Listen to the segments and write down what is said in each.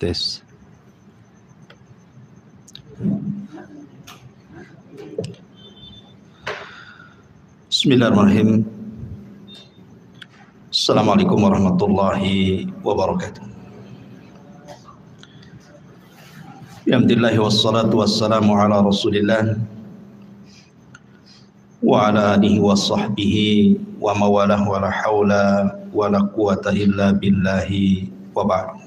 tes. Bismillahirrahmanirrahim. Assalamualaikum warahmatullahi wabarakatuh. Alhamdulillah wassalatu wassalamu ala Rasulillah wa ala alihi wa sahbihi wa mawalah wa la hawla wa la quwata illa billahi wa ba'd.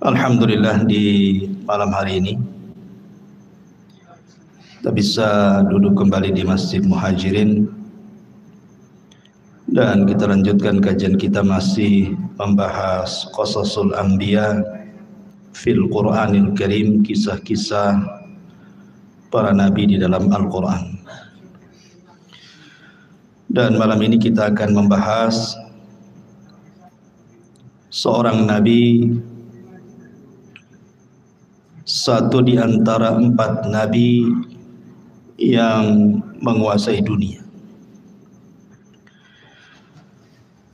Alhamdulillah, di malam hari ini kita bisa duduk kembali di Masjid Muhajirin dan kita lanjutkan kajian kita masih membahas Qasasul Anbiya fil Qur'anil Karim, kisah-kisah para nabi di dalam Al-Quran. Dan malam ini kita akan membahas seorang nabi, satu di antara 4 nabi yang menguasai dunia.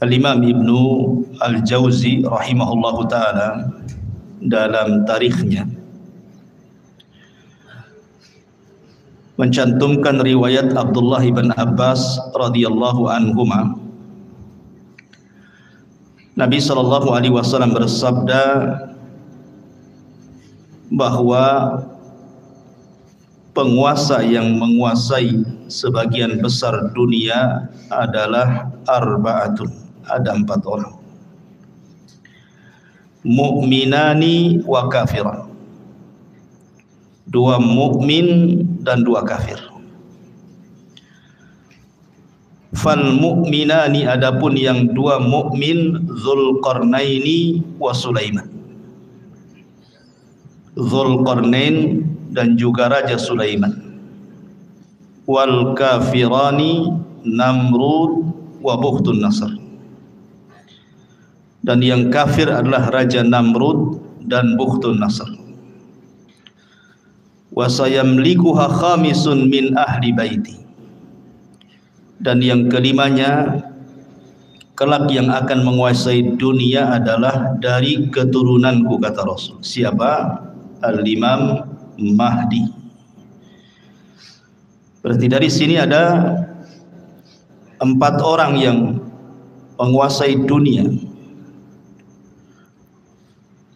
Al-Imam Ibnu Al-Jauzi rahimahullahu ta'ala dalam tarikhnya mencantumkan riwayat Abdullah ibn Abbas radhiyallahu anhuma. Nabi sallallahu alaihi wasallam bersabda bahwa penguasa yang menguasai sebagian besar dunia adalah arba'atun, ada 4 orang. Mu'minani wa kafiran, 2 mukmin dan 2 kafir. Fal mu'minani, adapun yang 2 mukmin, Dzulqarnaini wa Sulaiman, Dzulqarnain dan juga Raja Sulaiman. Wal kafirani Namrud wa Bukhtun Nasr, dan yang kafir adalah Raja Namrud dan Bukhtun Nasr. Wa sayamlikuha khamisun min ahli baiti, dan yang kelimanya kelak yang akan menguasai dunia adalah dari keturunanku, kata Rasul. Siapa? Al-Imam Mahdi. Berarti dari sini ada 4 orang yang menguasai dunia.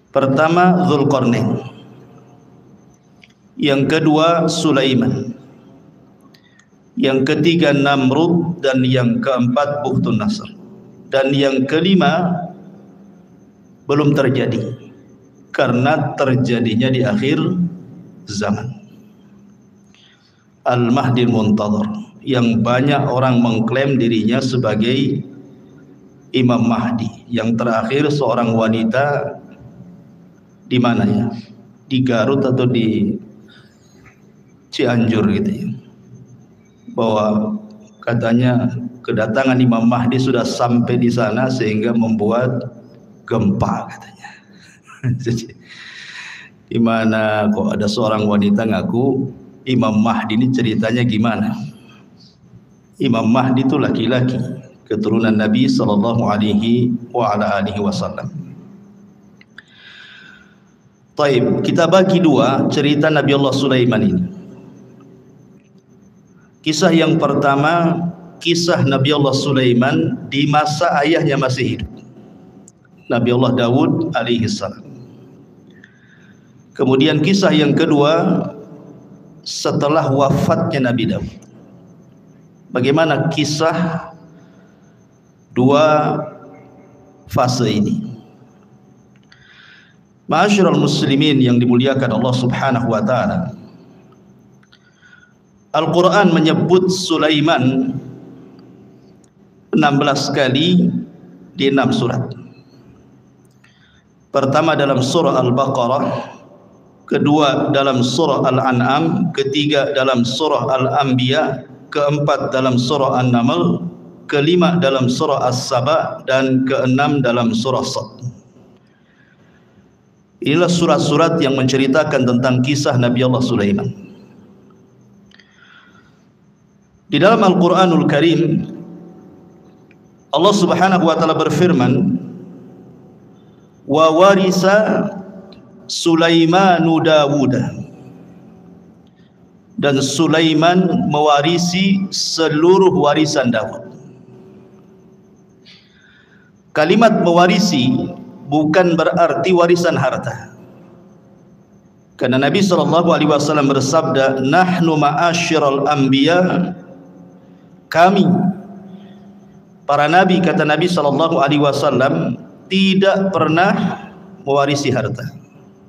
Pertama Dzulqarnain, yang kedua Sulaiman, yang ketiga Namrud, dan yang keempat Bukhtun Nasr, dan yang kelima belum terjadi karena terjadinya di akhir zaman. Al-Mahdi Muntadhar, yang banyak orang mengklaim dirinya sebagai Imam Mahdi. Yang terakhir seorang wanita di mana ya? Di Garut atau di Cianjur gitu ya, bahwa katanya kedatangan Imam Mahdi sudah sampai di sana sehingga membuat gempa katanya. Gimana kok ada seorang wanita ngaku Imam Mahdi, ini ceritanya gimana? Imam Mahdi itu laki-laki, keturunan Nabi sallallahu alaihi wa ala alihi wasallam. Taib, kita bagi 2 cerita Nabi Allah Sulaiman ini. Kisah yang pertama, kisah Nabi Allah Sulaiman di masa ayahnya masih hidup, Nabi Allah Daud alaihi salam. Kemudian kisah yang kedua setelah wafatnya Nabi Daud. Bagaimana kisah 2 fase ini? Ma'asyiral muslimin yang dimuliakan Allah Subhanahu wa taala, Al-Quran menyebut Sulaiman 16 kali di 6 surat. Pertama dalam surah Al-Baqarah, kedua dalam surah Al-An'am, ketiga dalam surah Al-Anbiya, keempat dalam surah An-Naml, kelima dalam surah As-Saba, dan keenam dalam surah Sad. Inilah surat-surat yang menceritakan tentang kisah Nabi Allah Sulaiman. Di dalam Al-Quranul Karim Allah Subhanahu wa taala berfirman, wa warisa Sulaimanu Dawuda, dan Sulaiman mewarisi seluruh warisan Daud. Kalimat mewarisi bukan berarti warisan harta. Karena Nabi SAW bersabda, nahnu ma'asyiral anbiya, kami para nabi, kata Nabi SAW, tidak pernah mewarisi harta.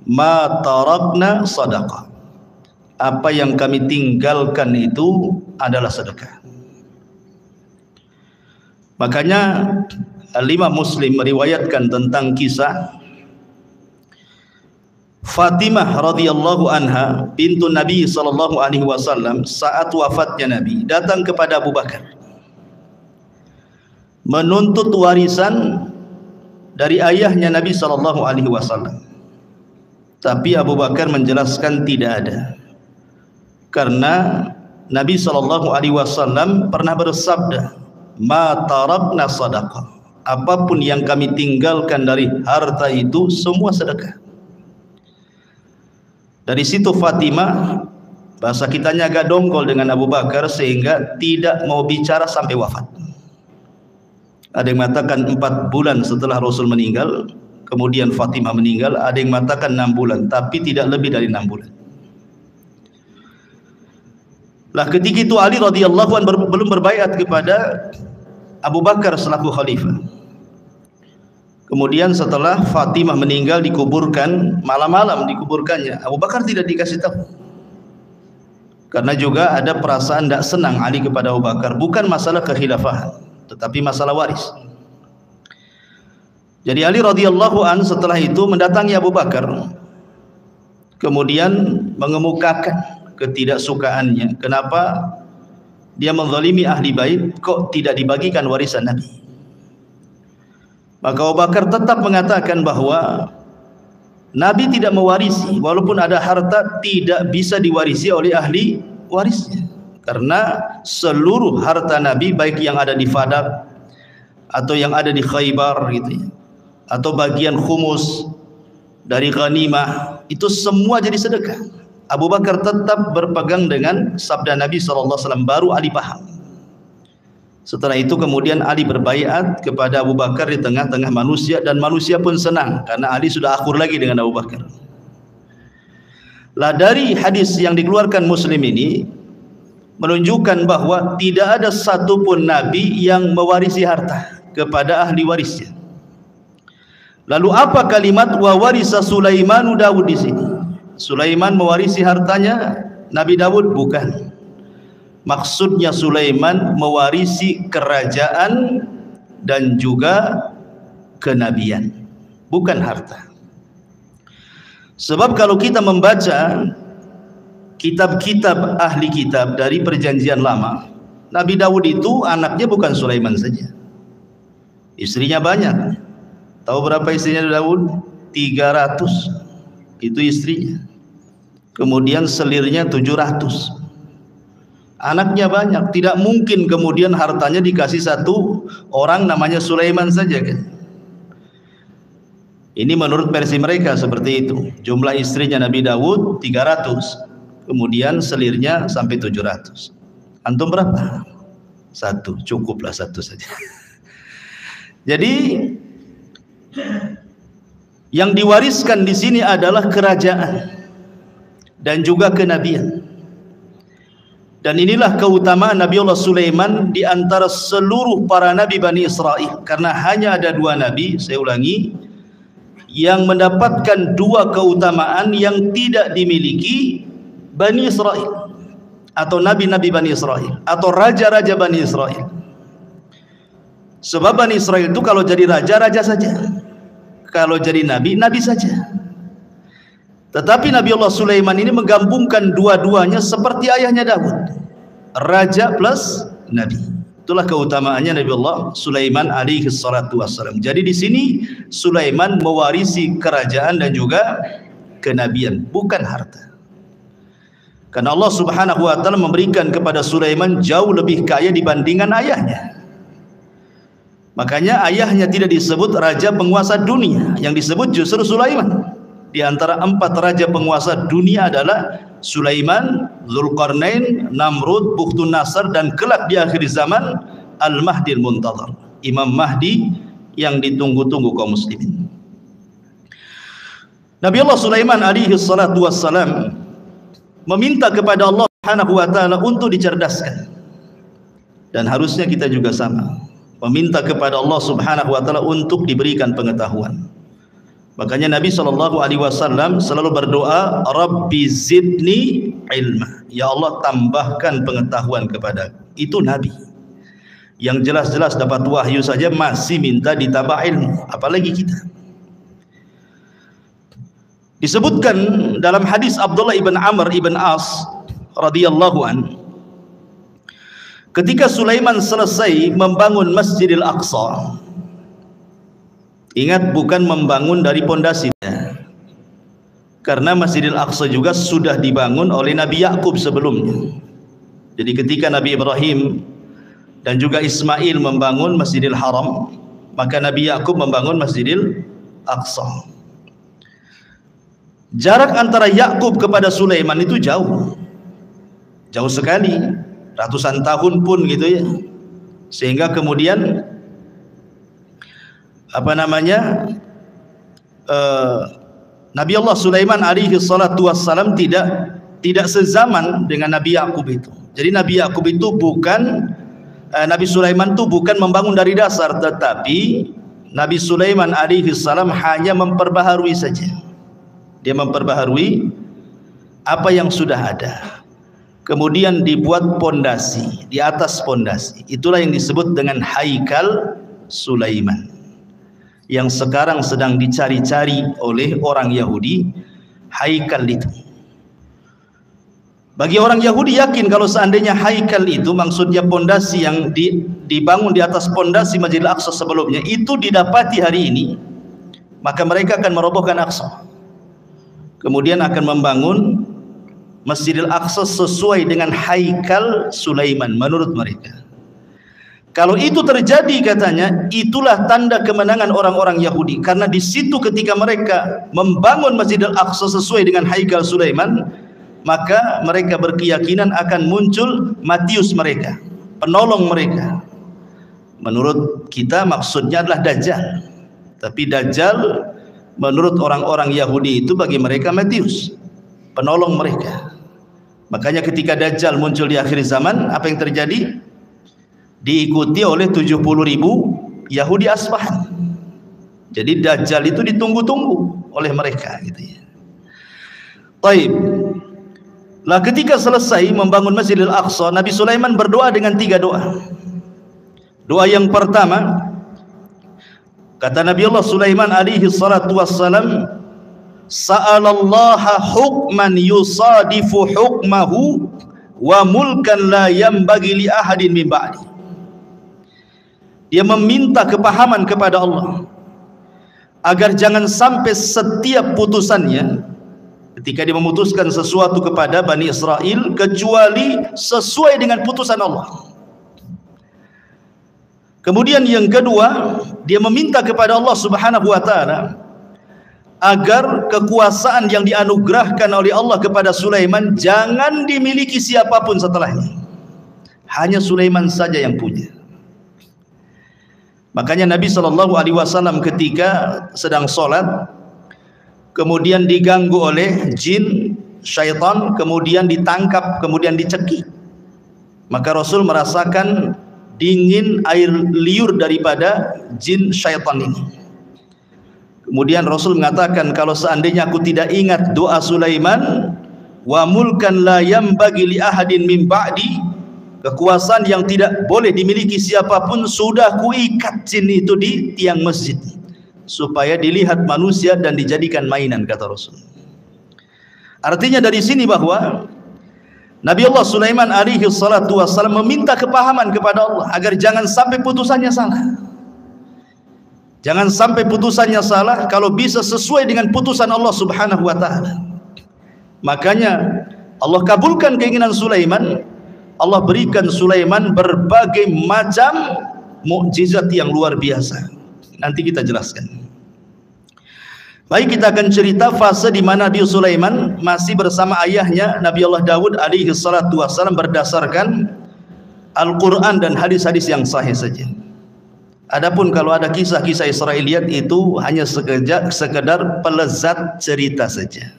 Ma tarakna sadaqah, apa yang kami tinggalkan itu adalah sedekah. Makanya Imam Muslim meriwayatkan tentang kisah Fatimah radhiyallahu anha bintu Nabi SAW saat wafatnya Nabi datang kepada Abu Bakar menuntut warisan dari ayahnya Nabi SAW. Tapi Abu Bakar menjelaskan tidak ada, karena Nabi SAW pernah bersabda, ma tarakna sadaqah, apapun yang kami tinggalkan dari harta itu semua sedekah. Dari situ Fatimah, bahasa kitanya agak dongkol dengan Abu Bakar sehingga tidak mau bicara sampai wafat. Ada yang mengatakan 4 bulan setelah Rasul meninggal, kemudian Fatimah meninggal. Ada yang mengatakan 6 bulan, tapi tidak lebih dari 6 bulan. Lah ketika itu Ali radhiyallahu anhu belum berbaiat kepada Abu Bakar selaku khalifah. Kemudian setelah Fatimah meninggal dikuburkan, malam-malam dikuburkannya, Abu Bakar tidak dikasih tahu. Karena juga ada perasaan tidak senang Ali kepada Abu Bakar, bukan masalah kekhilafahan, tetapi masalah waris. Jadi Ali radhiyallahu anhu setelah itu mendatangi Abu Bakar, kemudian mengemukakan ketidaksukaannya, kenapa dia menzalimi ahli bait, kok tidak dibagikan warisan Nabi. Maka Abu Bakar tetap mengatakan bahwa Nabi tidak mewarisi, walaupun ada harta tidak bisa diwarisi oleh ahli warisnya, karena seluruh harta Nabi, baik yang ada di Fadak atau yang ada di Khaybar gitu ya, atau bagian khumus dari ghanimah, itu semua jadi sedekah. Abu Bakar tetap berpegang dengan sabda Nabi SAW, baru Ali paham. Setelah itu kemudian Ali berbaiat kepada Abu Bakar di tengah-tengah manusia, dan manusia pun senang karena Ali sudah akur lagi dengan Abu Bakar. Lah dari hadis yang dikeluarkan Muslim ini menunjukkan bahwa tidak ada satupun nabi yang mewarisi harta kepada ahli warisnya. Lalu apa kalimat wa warisa Sulaimanu Daud di sini? Sulaiman mewarisi hartanya Nabi Daud? Bukan. Maksudnya Sulaiman mewarisi kerajaan dan juga kenabian, bukan harta. Sebab kalau kita membaca kitab-kitab ahli kitab dari perjanjian lama, Nabi Daud itu anaknya bukan Sulaiman saja, istrinya banyak. Tahu berapa istrinya Daud? 300 itu istrinya. Kemudian selirnya 700. Anaknya banyak, tidak mungkin kemudian hartanya dikasih satu orang namanya Sulaiman saja kan. Ini menurut versi mereka seperti itu. Jumlah istrinya Nabi Daud 300, kemudian selirnya sampai 700. Antum berapa? 1, cukuplah 1 saja. Jadi yang diwariskan di sini adalah kerajaan dan juga kenabian. Dan inilah keutamaan Nabi Allah Sulaiman di antara seluruh para nabi Bani Israel. Karena hanya ada 2 nabi, saya ulangi, yang mendapatkan 2 keutamaan yang tidak dimiliki Bani Israel, atau nabi-nabi Bani Israel, atau raja-raja Bani Israel. Sebab Bani Israel itu kalau jadi raja, raja saja, kalau jadi nabi, nabi saja. Tetapi Nabi Allah Sulaiman ini menggabungkan dua-duanya seperti ayahnya Daud, raja plus nabi. Itulah keutamaannya Nabi Allah Sulaiman alaihi salatu wassalam. Jadi di sini Sulaiman mewarisi kerajaan dan juga kenabian, bukan harta. Karena Allah Subhanahu wa taala memberikan kepada Sulaiman jauh lebih kaya dibandingkan ayahnya. Makanya ayahnya tidak disebut raja penguasa dunia, yang disebut justru Sulaiman. Di antara 4 raja penguasa dunia adalah Sulaiman, Zulkarnain, Namrud, Bukhtun Nasr, dan kelak di akhir zaman Al-Mahdi Al-Muntadhar, Imam Mahdi yang ditunggu-tunggu kaum muslimin. Nabi Allah Sulaiman alaihi salatu wassalam meminta kepada Allah Subhanahu wa taala untuk dicerdaskan. Dan harusnya kita juga sama, meminta kepada Allah Subhanahu wa taala untuk diberikan pengetahuan. Makanya Nabi SAW selalu berdoa, Rabbi zidni ilma, ya Allah tambahkan pengetahuan kepadaku. Itu Nabi yang jelas-jelas dapat wahyu saja masih minta ditambah ilmu, apalagi kita. Disebutkan dalam hadis Abdullah ibn Amr ibn As radhiyallahu an, ketika Sulaiman selesai membangun Masjidil Aqsa, ingat, bukan membangun dari pondasinya, karena Masjidil Aqsa juga sudah dibangun oleh Nabi Yakub sebelumnya. Jadi ketika Nabi Ibrahim dan juga Ismail membangun Masjidil Haram, maka Nabi Yakub membangun Masjidil Aqsa. Jarak antara Yakub kepada Sulaiman itu jauh sekali, ratusan tahun pun gitu ya. Sehingga kemudian Nabi Allah Sulaiman alaihi salatu wassalam tidak sezaman dengan Nabi Yakub itu. Jadi Nabi Yakub itu bukan Nabi Sulaiman itu bukan membangun dari dasar, tetapi Nabi Sulaiman alaihi salam hanya memperbaharui saja. Dia memperbaharui apa yang sudah ada. Kemudian dibuat pondasi, di atas pondasi. Itulah yang disebut dengan Haikal Sulaiman, yang sekarang sedang dicari-cari oleh orang Yahudi. Haikal itu, bagi orang Yahudi yakin kalau seandainya Haikal itu maksudnya pondasi yang dibangun di atas pondasi Masjidil Aqsa sebelumnya itu didapati hari ini, maka mereka akan merobohkan Aqsa, kemudian akan membangun Masjidil Aqsa sesuai dengan Haikal Sulaiman menurut mereka. Kalau itu terjadi, katanya, itulah tanda kemenangan orang-orang Yahudi, karena di situ ketika mereka membangun Masjidil Aqsa sesuai dengan Haikal Sulaiman, maka mereka berkeyakinan akan muncul Matius mereka, penolong mereka. Menurut kita maksudnya adalah Dajjal, tapi Dajjal menurut orang-orang Yahudi itu bagi mereka Matius, penolong mereka. Makanya ketika Dajjal muncul di akhir zaman, apa yang terjadi? Diikuti oleh 70.000 Yahudi Asbahan. Jadi Dajjal itu ditunggu-tunggu oleh mereka gitu ya. Taib. Lah ketika selesai membangun Masjidil Aqsa, Nabi Sulaiman berdoa dengan 3 doa. Doa yang pertama, kata Nabi Allah Sulaiman alaihi salatu wassalam, sa'alallaha hukman yusadifu hukmahu wa mulkan la yanbaghi li ahadin min ba'di. Dia meminta kepahaman kepada Allah agar jangan sampai setiap putusannya ketika dia memutuskan sesuatu kepada Bani Israel kecuali sesuai dengan putusan Allah. Kemudian yang kedua, dia meminta kepada Allah Subhanahu wa taala agar kekuasaan yang dianugerahkan oleh Allah kepada Sulaiman jangan dimiliki siapapun setelahnya, hanya Sulaiman saja yang punya. Makanya Nabi SAW ketika sedang sholat, kemudian diganggu oleh jin, syaitan, kemudian ditangkap, kemudian dicekik, maka Rasul merasakan dingin air liur daripada jin syaitan ini. Kemudian Rasul mengatakan, kalau seandainya aku tidak ingat doa Sulaiman, wa mulkan la yanbaghi li ahadin min ba'di, kekuasaan yang tidak boleh dimiliki siapapun, sudah kuikat jin itu di tiang masjid supaya dilihat manusia dan dijadikan mainan, kata Rasul. Artinya dari sini bahwa Nabi Allah Sulaiman alaihi salatu wassalam meminta kepahaman kepada Allah agar jangan sampai putusannya salah. Jangan sampai putusannya salah, kalau bisa sesuai dengan putusan Allah Subhanahu wa taala. Makanya Allah kabulkan keinginan Sulaiman. Allah berikan Sulaiman berbagai macam mukjizat yang luar biasa. Nanti kita jelaskan. Baik, kita akan cerita fase di mana Nabi Sulaiman masih bersama ayahnya Nabi Allah Daud alaihi salatu wassalam berdasarkan Al-Quran dan hadis-hadis yang sahih saja. Adapun kalau ada kisah-kisah Israiliyat itu hanya sekedar pelezat cerita saja,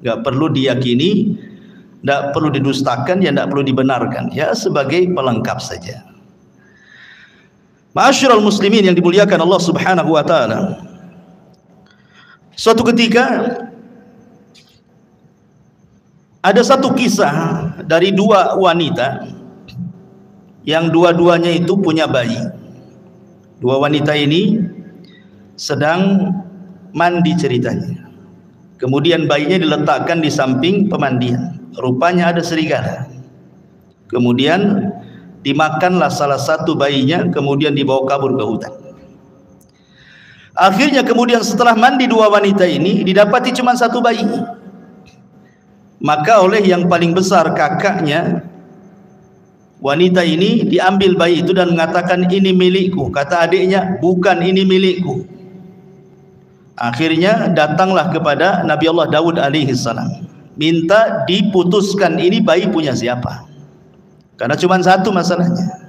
nggak perlu diyakini, nggak perlu didustakan, ya nggak perlu dibenarkan, ya sebagai pelengkap saja. Ma'asyiral muslimin yang dimuliakan Allah Subhanahu wa taala. Suatu ketika ada satu kisah dari dua wanita yang dua-duanya itu punya bayi. Dua wanita ini sedang mandi ceritanya. Kemudian bayinya diletakkan di samping pemandian. Rupanya ada serigala. Kemudian dimakanlah salah satu bayinya, kemudian dibawa kabur ke hutan. Akhirnya kemudian setelah mandi dua wanita ini didapati cuma satu bayi. Maka oleh yang paling besar kakaknya wanita ini diambil bayi itu dan mengatakan, ini milikku. Kata adiknya, bukan, ini milikku. Akhirnya datanglah kepada Nabi Allah Daud alaihi salam, minta diputuskan ini bayi punya siapa, karena cuma satu masalahnya.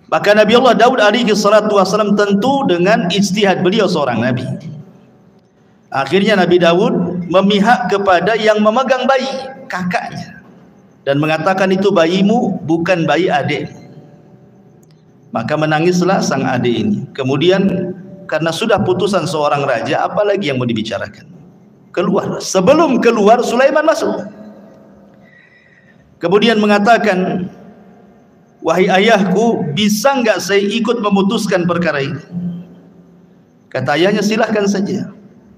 Maka Nabi Allah Daud alaihi salatu wasallam tentu dengan ijtihad, beliau seorang nabi. Akhirnya Nabi Daud memihak kepada yang memegang bayi, kakaknya, dan mengatakan itu bayimu, bukan bayi adik. Maka menangislah sang adik ini. Kemudian karena sudah putusan seorang raja, apalagi yang mau dibicarakan? Keluar. Sebelum keluar Sulaiman masuk. Kemudian mengatakan, wahai ayahku, bisa enggak saya ikut memutuskan perkara ini? Kata ayahnya, silahkan saja.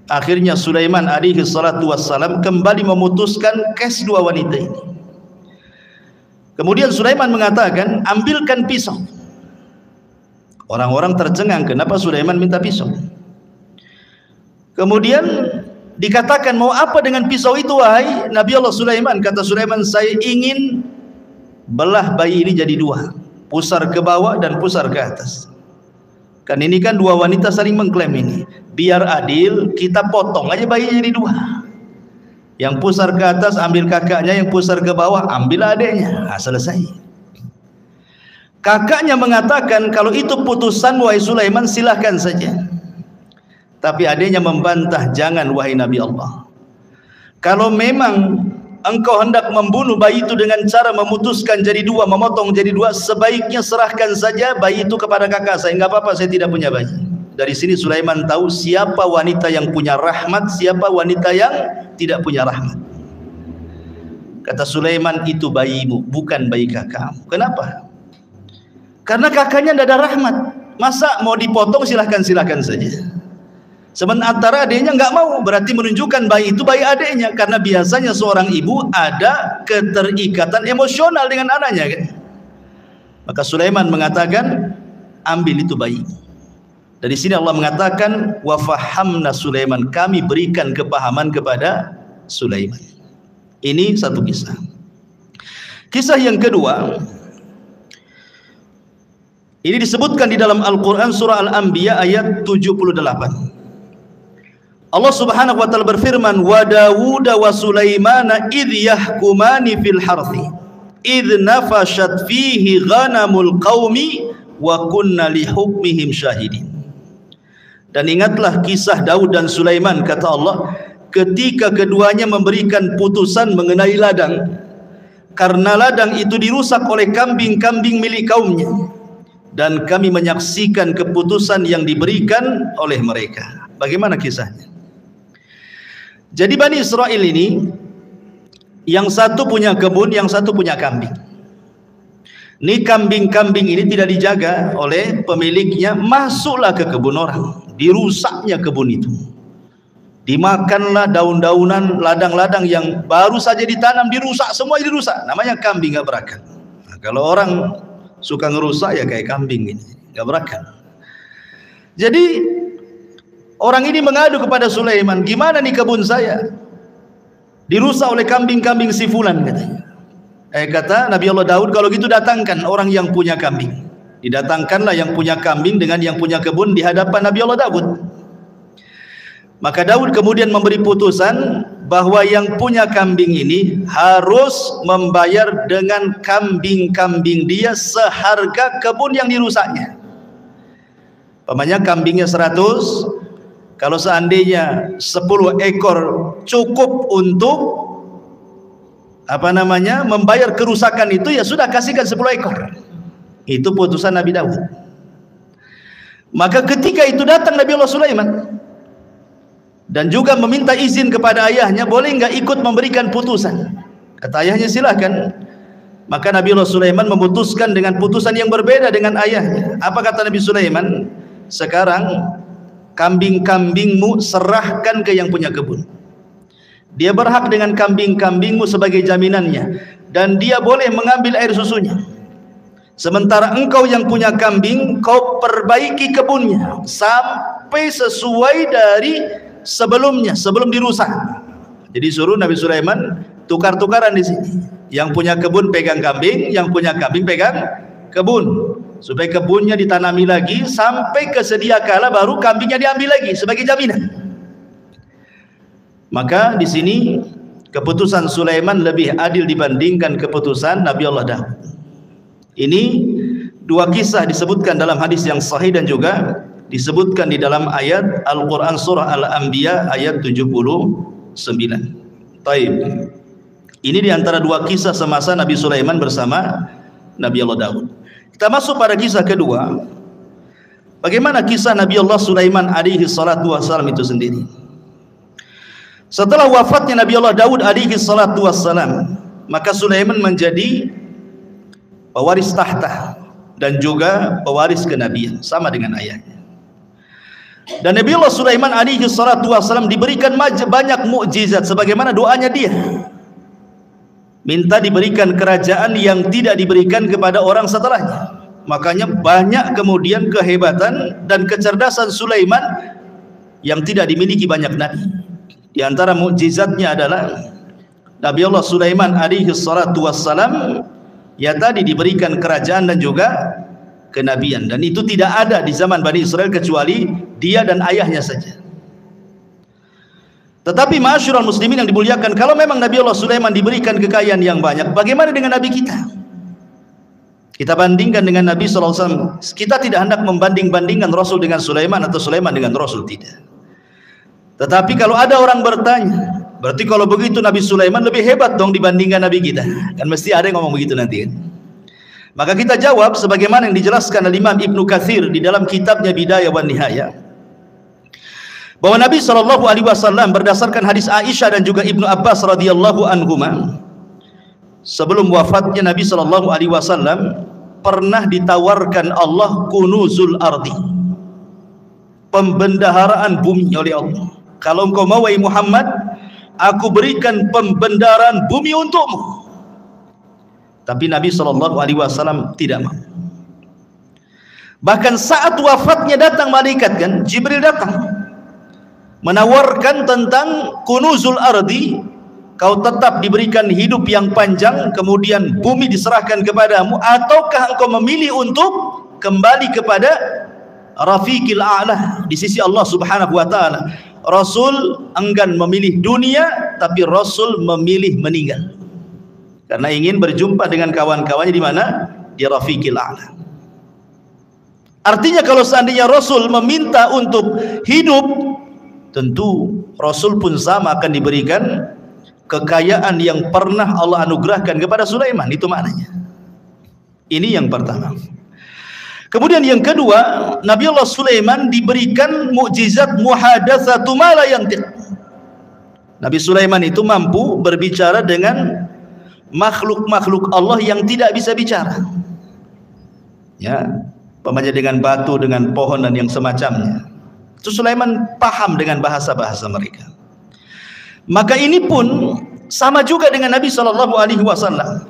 Akhirnya Sulaiman alaihi salatu wassalam kembali memutuskan kes dua wanita ini. Kemudian Sulaiman mengatakan, ambilkan pisau. Orang-orang tercengang, kenapa Sulaiman minta pisau? Kemudian dikatakan, mau apa dengan pisau itu wahai Nabi Allah Sulaiman? Kata Sulaiman, saya ingin belah bayi ini jadi dua, pusar ke bawah dan pusar ke atas. Kan ini kan dua wanita saling mengklaim ini. Biar adil, kita potong aja bayinya jadi dua. Yang pusar ke atas ambil kakaknya, yang pusar ke bawah ambil adiknya. Nah, selesai. Kakaknya mengatakan, kalau itu putusan wahai Sulaiman, silahkan saja. Tapi adiknya membantah, jangan wahai Nabi Allah. Kalau memang engkau hendak membunuh bayi itu dengan cara memutuskan jadi dua, memotong jadi dua, sebaiknya serahkan saja bayi itu kepada kakak saya. Enggak apa-apa, saya tidak punya bayi. Dari sini Sulaiman tahu siapa wanita yang punya rahmat, siapa wanita yang tidak punya rahmat. Kata Sulaiman, itu bayimu, bukan bayi kakakmu. Kenapa? Karena kakaknya tidak ada rahmat. Masa mau dipotong, silahkan saja. Sementara adiknya nggak mau, berarti menunjukkan bayi itu bayi adiknya. Karena biasanya seorang ibu ada keterikatan emosional dengan anaknya, kan? Maka Sulaiman mengatakan, ambil itu bayi. Dari sini Allah mengatakan, wa fahamna Sulaiman, kami berikan kepahaman kepada Sulaiman. Ini satu kisah. Kisah yang kedua, ini disebutkan di dalam Al-Quran surah Al-Anbiya ayat 78. Allah Subhanahu wa taala berfirman, wa Dawud wa Sulaimana idh yahkumani fil harthi idh nafashat fihi ghanamul qaumi wa kunna li hukmihim syahidin. Dan ingatlah kisah Daud dan Sulaiman, kata Allah, ketika keduanya memberikan putusan mengenai ladang, karena ladang itu dirusak oleh kambing-kambing milik kaumnya, dan kami menyaksikan keputusan yang diberikan oleh mereka. Bagaimana kisahnya? Jadi Bani Israel ini, yang satu punya kebun, yang satu punya kambing. Ini kambing-kambing ini tidak dijaga oleh pemiliknya, masuklah ke kebun orang, dirusaknya kebun itu. Dimakanlah daun-daunan, ladang-ladang yang baru saja ditanam, dirusak, semua dirusak. Namanya kambing gak berakal. Nah, kalau orang suka ngerusak ya kayak kambing ini, gak berakal. Jadi orang ini mengadu kepada Sulaiman, gimana nih kebun saya dirusak oleh kambing-kambing si fulan, katanya. Kata Nabi Allah Daud, kalau gitu datangkan orang yang punya kambing. Didatangkanlah yang punya kambing dengan yang punya kebun di hadapan Nabi Allah Daud. Maka Daud kemudian memberi putusan bahwa yang punya kambing ini harus membayar dengan kambing-kambing dia seharga kebun yang dirusaknya. Pamannya kambingnya 100, kalau seandainya 10 ekor cukup untuk membayar kerusakan itu, ya sudah, kasihkan 10 ekor. Itu putusan Nabi Daud. Maka ketika itu datang Nabi Allah Sulaiman dan juga meminta izin kepada ayahnya, boleh enggak ikut memberikan putusan? Kata ayahnya, silahkan. Maka Nabi Allah Sulaiman memutuskan dengan putusan yang berbeda dengan ayahnya. Apa kata Nabi Sulaiman? Sekarang kambing-kambingmu serahkan ke yang punya kebun. Dia berhak dengan kambing-kambingmu sebagai jaminannya, dan dia boleh mengambil air susunya. Sementara engkau yang punya kambing, kau perbaiki kebunnya sampai sesuai dari sebelumnya, sebelum dirusak. Jadi suruh Nabi Sulaiman tukar-tukaran di sini. Yang punya kebun pegang kambing, yang punya kambing pegang kebun, supaya kebunnya ditanami lagi sampai kesedia kala baru kambingnya diambil lagi sebagai jaminan. Maka di sini keputusan Sulaiman lebih adil dibandingkan keputusan Nabi Allah Daud. Ini dua kisah disebutkan dalam hadis yang sahih dan juga disebutkan di dalam ayat Al-Quran surah Al-Anbiya ayat 79. Taib. Ini diantara dua kisah semasa Nabi Sulaiman bersama Nabi Allah Daud. Kita masuk pada kisah kedua. Bagaimana kisah Nabi Allah Sulaiman alaihi salatu wassalam itu sendiri. Setelah wafatnya Nabi Allah Daud alaihi salatu wassalam, maka Sulaiman menjadi pewaris tahta dan juga pewaris kenabian, sama dengan ayahnya. Dan Nabi Allah Sulaiman alaihi salatu wassalam diberikan banyak mukjizat sebagaimana doanya dia. Minta diberikan kerajaan yang tidak diberikan kepada orang setelahnya. Makanya banyak kemudian kehebatan dan kecerdasan Sulaiman yang tidak dimiliki banyak nabi. Di antara mukjizatnya adalah Nabi Allah Sulaiman alaihi salatu wassalam ya tadi diberikan kerajaan dan juga kenabian, dan itu tidak ada di zaman Bani Israel kecuali dia dan ayahnya saja. Tetapi ma'asyiral muslimin yang dimuliakan, kalau memang Nabi Allah Sulaiman diberikan kekayaan yang banyak, bagaimana dengan Nabi kita? Kita bandingkan dengan Nabi SAW. Kita tidak hendak membanding-bandingkan Rasul dengan Sulaiman atau Sulaiman dengan Rasul, tidak. Tetapi kalau ada orang bertanya, berarti kalau begitu Nabi Sulaiman lebih hebat dong dibandingkan Nabi kita. Kan mesti ada yang ngomong begitu nanti kan. Maka kita jawab sebagaimana yang dijelaskan oleh Imam Ibnu Katsir di dalam kitabnya Bidayah wan Nihayah, bahwa Nabi SAW berdasarkan hadis Aisyah dan juga Ibnu Abbas radhiyallahu anhuma, sebelum wafatnya Nabi SAW pernah ditawarkan Allah kunuzul ardi, pembendaharaan bumi oleh Allah. Kalau engkau mau wahai Muhammad, aku berikan pembendaharaan bumi untukmu. Tapi Nabi SAW tidak mau. Bahkan saat wafatnya datang malaikat, kan Jibril datang menawarkan tentang kunuzul ardi, kau tetap diberikan hidup yang panjang kemudian bumi diserahkan kepadamu, ataukah engkau memilih untuk kembali kepada Rafiqil A'la di sisi Allah Subhanahu wa taala. Rasul enggan memilih dunia, tapi Rasul memilih meninggal karena ingin berjumpa dengan kawan-kawannya di mana? Di Rafiqil A'la. Artinya kalau seandainya Rasul meminta untuk hidup, tentu Rasul pun sama akan diberikan kekayaan yang pernah Allah anugerahkan kepada Sulaiman. Itu maknanya. Ini yang pertama. Kemudian yang kedua, Nabi Allah Sulaiman diberikan mukjizat muhadatsatu ma la yantiq. Nabi Sulaiman itu mampu berbicara dengan makhluk-makhluk Allah yang tidak bisa bicara. Ya, umpamanya dengan batu, dengan pohon dan yang semacamnya. Itu Sulaiman paham dengan bahasa-bahasa mereka. Maka ini pun sama juga dengan Nabi SAW.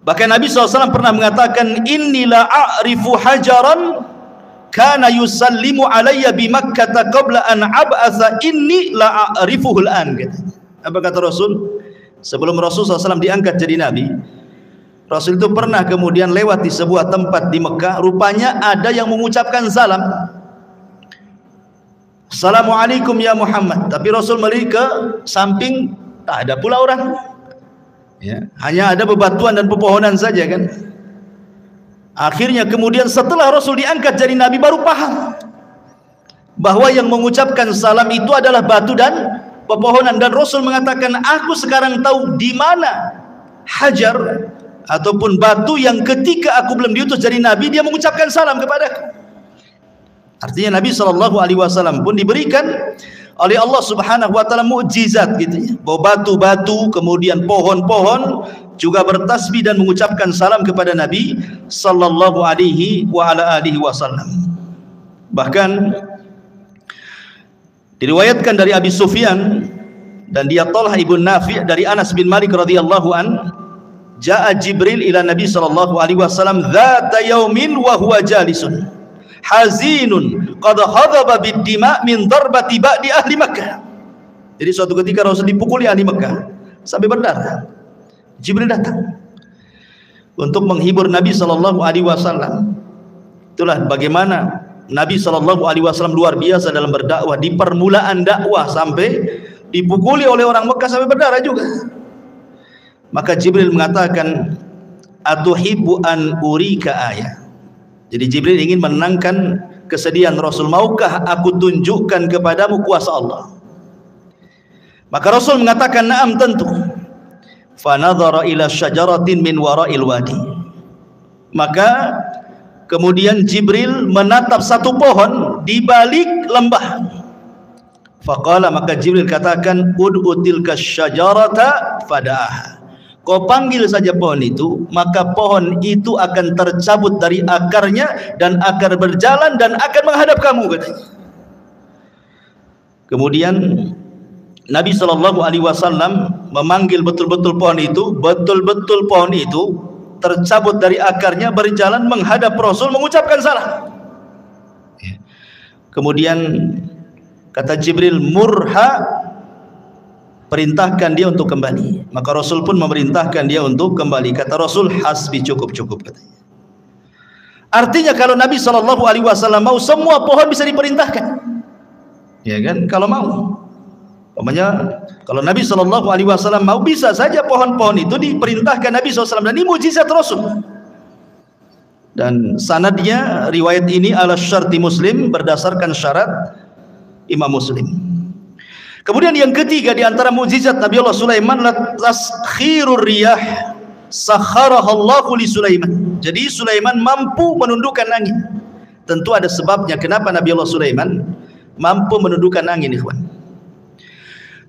Bahkan Nabi SAW pernah mengatakan, inni la a'rifu hajaran kana yusallimu alayya bi Makkah qabla an ab'atha inni la a'rifuhu al-an. Apa kata Rasul? Sebelum Rasul SAW diangkat jadi Nabi, Rasul itu pernah kemudian lewat di sebuah tempat di Mekah, rupanya ada yang mengucapkan salam, Assalamualaikum ya Muhammad. Tapi Rasul melihat ke samping, tak ada pula orang, ya, hanya ada bebatuan dan pepohonan saja kan. Akhirnya kemudian setelah Rasul diangkat jadi Nabi, baru paham bahwa yang mengucapkan salam itu adalah batu dan pepohonan. Dan Rasul mengatakan, aku sekarang tahu di mana hajar ataupun batu yang ketika aku belum diutus jadi Nabi dia mengucapkan salam kepadaku. Artinya Nabi SAW pun diberikan oleh Allah Subhanahu wa taala mukjizat gitu ya, bahwa batu-batu kemudian pohon-pohon juga bertasbih dan mengucapkan salam kepada Nabi sallallahu alaihi wasallam. Bahkan diriwayatkan dari Abi Sufyan dan dia Talha ibn Nafi' dari Anas bin Malik radhiyallahu an, jaa Jibril ila Nabi sallallahu alaihi wasallam dzata yaumin wa huwa jalisun hazinun qad hadaba bid-dima' min darbati ba'di ahli Makkah. Jadi suatu ketika Rasul dipukuli ahli Makkah sampai berdarah. Jibril datang untuk menghibur Nabi sallallahu alaihi wasallam. Itulah bagaimana Nabi sallallahu alaihi wasallam luar biasa dalam berdakwah. Di permulaan dakwah sampai dipukuli oleh orang Mekah sampai berdarah juga. Maka Jibril mengatakan, atuhibbu an urika ayah. Jadi Jibril ingin menenangkan kesedihan Rasul. Maukah aku tunjukkan kepadamu kuasa Allah? Maka Rasul mengatakan, na'am, tentu. Fanadhara ila syajaratin min wara'il wadi. Maka kemudian Jibril menatap satu pohon di balik lembah. Faqala, maka Jibril katakan, ud'u tilka syajarata fada'aha. Kau panggil saja pohon itu, maka pohon itu akan tercabut dari akarnya dan akan berjalan dan akan menghadap kamu, katanya. Kemudian Nabi SAW memanggil betul-betul pohon itu, betul-betul pohon itu tercabut dari akarnya, berjalan menghadap Rasul mengucapkan salam. Kemudian kata Jibril, murha, perintahkan dia untuk kembali. Maka Rasul pun memerintahkan dia untuk kembali. Kata Rasul, hasbi, cukup, katanya. Artinya kalau Nabi SAW mau, semua pohon bisa diperintahkan, ya kan, kalau mau. Umpamanya kalau Nabi SAW mau, bisa saja pohon-pohon itu diperintahkan Nabi SAW. Dan ini mujizat Rasul. Dan sanadnya riwayat ini ala syarti Muslim, berdasarkan syarat Imam Muslim. Kemudian yang ketiga di antara mukjizat Nabi Allah Sulaiman, taskhirur riyah sakharahallahu li Sulaiman. Jadi Sulaiman mampu menundukkan angin. Tentu ada sebabnya kenapa Nabi Allah Sulaiman mampu menundukkan angin, ikhwan.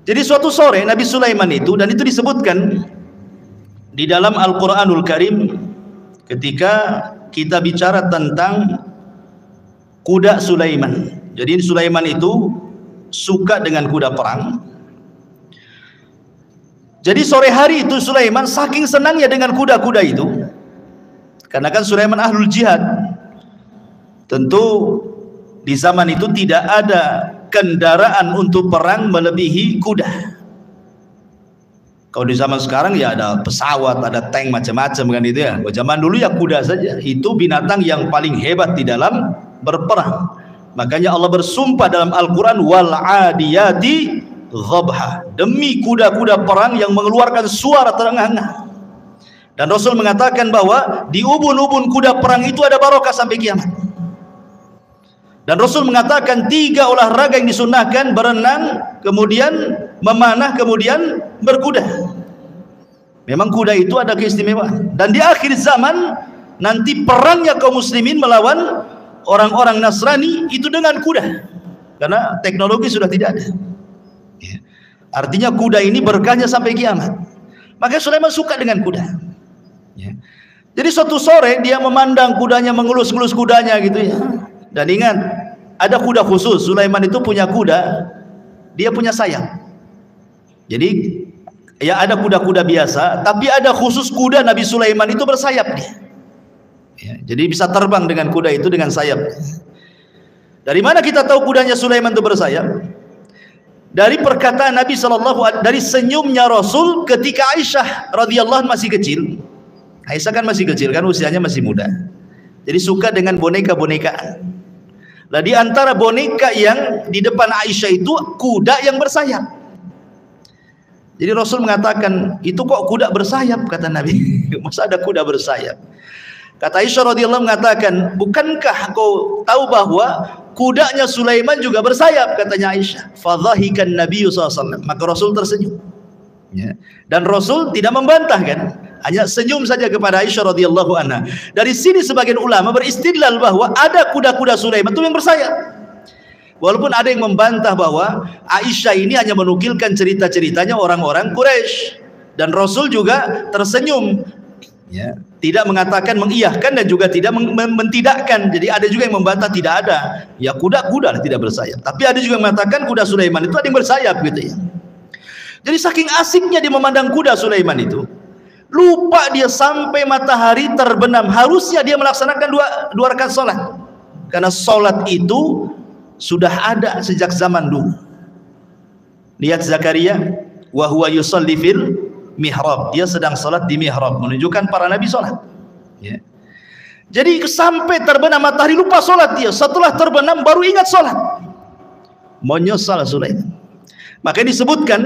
Jadi suatu sore Nabi Sulaiman itu, dan itu disebutkan di dalam Al-Qur'anul Karim ketika kita bicara tentang kuda Sulaiman. Jadi Sulaiman itu suka dengan kuda perang. Jadi sore hari itu Sulaiman saking senangnya dengan kuda-kuda itu, karena kan Sulaiman ahlul jihad. Tentu di zaman itu tidak ada kendaraan untuk perang melebihi kuda. Kalau di zaman sekarang ya ada pesawat, ada tank, macam-macam kan itu ya. Zaman dulu ya kuda saja. Itu binatang yang paling hebat di dalam berperang. Makanya Allah bersumpah dalam Al-Quran, wal adiyati dhabha, demi kuda-kuda perang yang mengeluarkan suara terengah-engah. Dan Rasul mengatakan bahwa di ubun-ubun kuda perang itu ada barokah sampai kiamat. Dan Rasul mengatakan 3 olahraga yang disunnahkan: berenang, kemudian memanah, kemudian berkuda. Memang kuda itu ada keistimewaan. Dan di akhir zaman nanti perangnya kaum muslimin melawan orang-orang Nasrani itu dengan kuda, karena teknologi sudah tidak ada. Artinya kuda ini berkahnya sampai kiamat. Makanya Sulaiman suka dengan kuda. Jadi suatu sore dia memandang kudanya, mengelus-ngelus kudanya gitu ya. Dan ingat, ada kuda khusus. Sulaiman itu punya kuda, dia punya sayap. Jadi ya ada kuda-kuda biasa, tapi ada khusus kuda Nabi Sulaiman itu bersayap dia. Ya, jadi bisa terbang dengan kuda itu dengan sayap. Dari mana kita tahu kudanya Sulaiman itu bersayap? Dari perkataan Nabi SAW, dari senyumnya Rasul ketika Aisyah radhiyallahu anha masih kecil. Aisyah kan masih kecil kan, usianya masih muda. Jadi suka dengan boneka-bonekaan. Nah, di antara boneka yang di depan Aisyah itu kuda yang bersayap. Jadi Rasul mengatakan, itu kok kuda bersayap, kata Nabi. Masa ada kuda bersayap? Kata Aisyah radhiyallahu mengatakan, bukankah kau tahu bahwa kudanya Sulaiman juga bersayap, katanya Aisyah. Fadhahikan Nabi SAW. Maka Rasul tersenyum. Ya. Dan Rasul tidak membantah kan, hanya senyum saja kepada Aisyah radhiyallahu anha. Dari sini sebagian ulama beristidlal bahwa ada kuda-kuda Sulaiman itu yang bersayap. Walaupun ada yang membantah bahwa Aisyah ini hanya menukilkan cerita-ceritanya orang-orang Quraisy, dan Rasul juga tersenyum, ya, tidak mengatakan mengiyahkan dan juga tidak mentidakkan. Jadi ada juga yang membantah tidak ada, ya kuda-kuda tidak bersayap. Tapi ada juga yang mengatakan kuda Sulaiman itu ada yang bersayap gitu ya. Jadi saking asiknya dia memandang kuda Sulaiman itu, lupa dia sampai matahari terbenam. Harusnya dia melaksanakan dua rakaat sholat, karena sholat itu sudah ada sejak zaman dulu. Lihat Zakaria, wa huwa yusalli fil mihrab, dia sedang sholat di mihrab, menunjukkan para nabi sholat. Ya. Jadi sampai terbenam matahari lupa sholat dia. Setelah terbenam baru ingat sholat. Menyesal Sulaiman. Maka disebutkan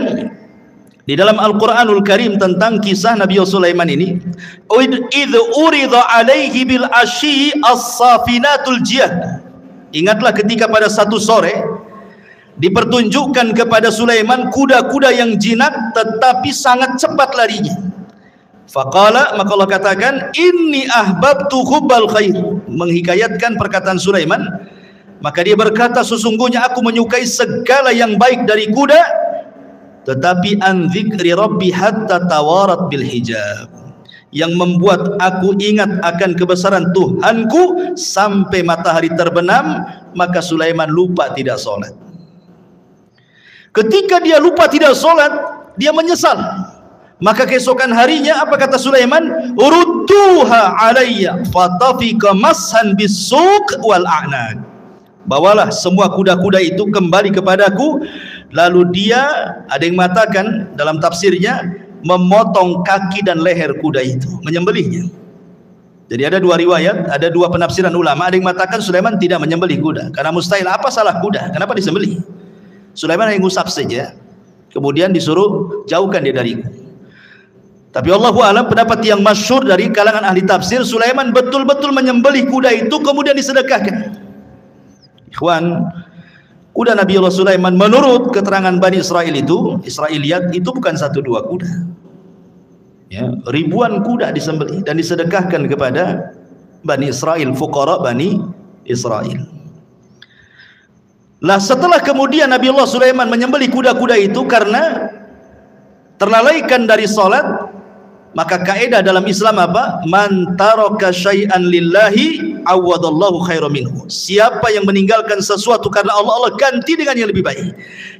di dalam Al-Quranul Karim tentang kisah Nabi Sulaiman ini, idh urida alaihi bil asyi as-safinatul jiyad. Ingatlah ketika pada satu sore dipertunjukkan kepada Sulaiman kuda-kuda yang jinak tetapi sangat cepat larinya. Faqala, maka Allah katakan, inni ahbabtu hubbal khair, menghikayatkan perkataan Sulaiman. Maka dia berkata, sesungguhnya aku menyukai segala yang baik dari kuda, tetapi an dzikri rabbi hatta tawarat bil hijab, yang membuat aku ingat akan kebesaran Tuhanku sampai matahari terbenam. Maka Sulaiman lupa tidak sholat. Ketika dia lupa tidak sholat, dia menyesal. Maka keesokan harinya apa kata Sulaiman? Urudduha alayya fatafika mashan bisuq wal a'naq. Bawalah semua kuda-kuda itu kembali kepadaku. Lalu dia, ada yang mengatakan dalam tafsirnya, memotong kaki dan leher kuda itu, menyembelihnya. Jadi ada dua riwayat, ada dua penafsiran ulama. Ada yang mengatakan Sulaiman tidak menyembelih kuda, karena mustahil. Apa salah kuda? Kenapa disembelih? Sulaiman hanya ngusap saja, kemudian disuruh jauhkan dia dariku. Tapi Allahu a'lam, pendapat yang masyhur dari kalangan ahli tafsir, Sulaiman betul-betul menyembelih kuda itu kemudian disedekahkan. Ikhwan, kuda Nabi Allah Sulaiman menurut keterangan Bani Israel itu, Israiliyat itu bukan satu dua kuda, ya, ribuan kuda disembelih dan disedekahkan kepada Bani Israel, fuqara Bani Israel. Lah setelah kemudian Nabi Allah Sulaiman menyembelih kuda-kuda itu karena terlalaikan dari salat, maka kaidah dalam Islam apa? Man taraka syai'an lillahi awadallahu khairan minhu. Siapa yang meninggalkan sesuatu karena Allah, Allah ganti dengan yang lebih baik.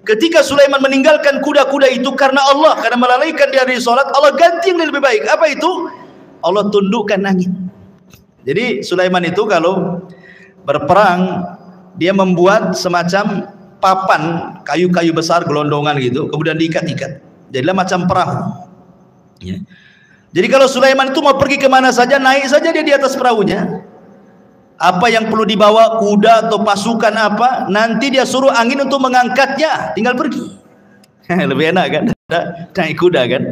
Ketika Sulaiman meninggalkan kuda-kuda itu karena Allah, karena melalaikan dia dari salat, Allah ganti yang lebih baik. Apa itu? Allah tundukkan angin. Jadi Sulaiman itu kalau berperang, dia membuat semacam papan kayu-kayu besar gelondongan gitu, kemudian diikat-ikat. Jadilah macam perahu. Ya. Jadi kalau Sulaiman itu mau pergi kemana saja, naik saja dia di atas perahunya. Apa yang perlu dibawa, kuda atau pasukan apa, nanti dia suruh angin untuk mengangkatnya, tinggal pergi. Lebih enak kan, naik kuda kan.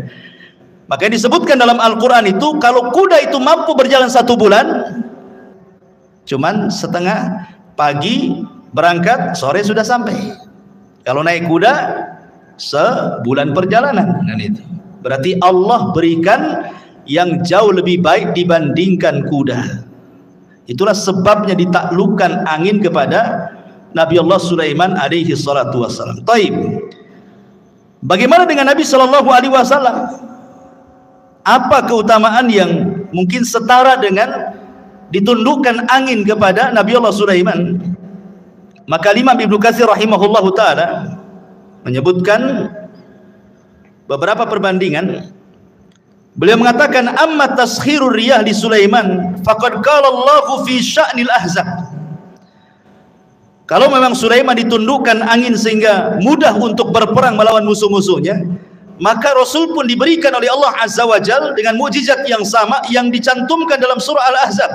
Makanya disebutkan dalam Al-Quran itu, kalau kuda itu mampu berjalan 1 bulan, cuman setengah, pagi berangkat, sore sudah sampai. Kalau naik kuda, sebulan perjalanan. Dan itu berarti Allah berikan yang jauh lebih baik dibandingkan kuda. Itulah sebabnya ditaklukkan angin kepada Nabi Allah Sulaiman alaihi salatu wassalam. Taib. Bagaimana dengan Nabi sallallahu alaihi wasallam? Apa keutamaan yang mungkin setara dengan ditundukkan angin kepada Nabi Allah Sulaiman? Maka Imam Ibnu Katsir rahimahullahu taala menyebutkan beberapa perbandingan. Beliau mengatakan, amma taskhirur riyah li Sulaiman faqad qala Allahu fi sya'nil ahzab. Kalau memang Sulaiman ditundukkan angin sehingga mudah untuk berperang melawan musuh-musuhnya, maka Rasul pun diberikan oleh Allah Azza wa Jalla dengan mukjizat yang sama yang dicantumkan dalam surah Al-Ahzab.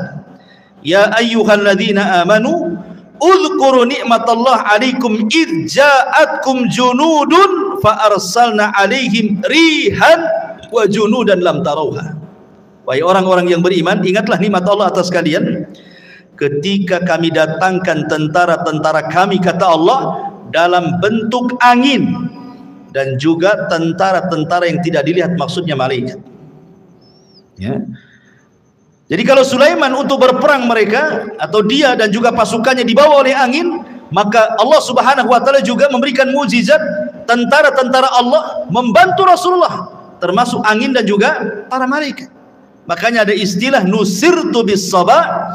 Ya ayyuhalladzina amanu udhkuru ni'matallahi 'alaikum id ja'atkum junudun fa arsalna 'alaihim rihan wa junudan lam tarauha. Wahai orang-orang yang beriman, ingatlah nikmat Allah atas kalian ketika kami datangkan tentara-tentara kami, kata Allah, dalam bentuk angin dan juga tentara-tentara yang tidak dilihat, maksudnya malaikat. Ya. Jadi kalau Sulaiman untuk berperang mereka atau dia dan juga pasukannya dibawa oleh angin, maka Allah Subhanahu wa taala juga memberikan mukjizat tentara-tentara Allah membantu Rasulullah, termasuk angin dan juga para malaikat. Makanya ada istilah nusirtu bis sabah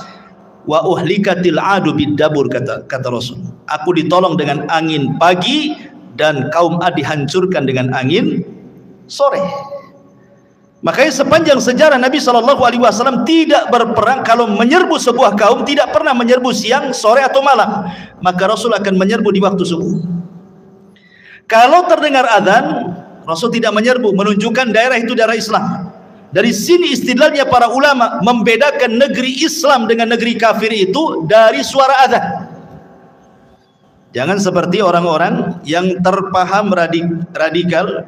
wa uhlikatil adu bid dabur, kata Rasul. Aku ditolong dengan angin pagi dan kaum Ad dihancurkan dengan angin sore. Makanya sepanjang sejarah Nabi SAW tidak berperang. Kalau menyerbu sebuah kaum tidak pernah menyerbu siang, sore atau malam, maka Rasul akan menyerbu di waktu subuh. Kalau terdengar azan, Rasul tidak menyerbu, menunjukkan daerah itu daerah Islam. Dari sini istidlalnya para ulama membedakan negeri Islam dengan negeri kafir itu dari suara azan. Jangan seperti orang-orang yang terpaham radikal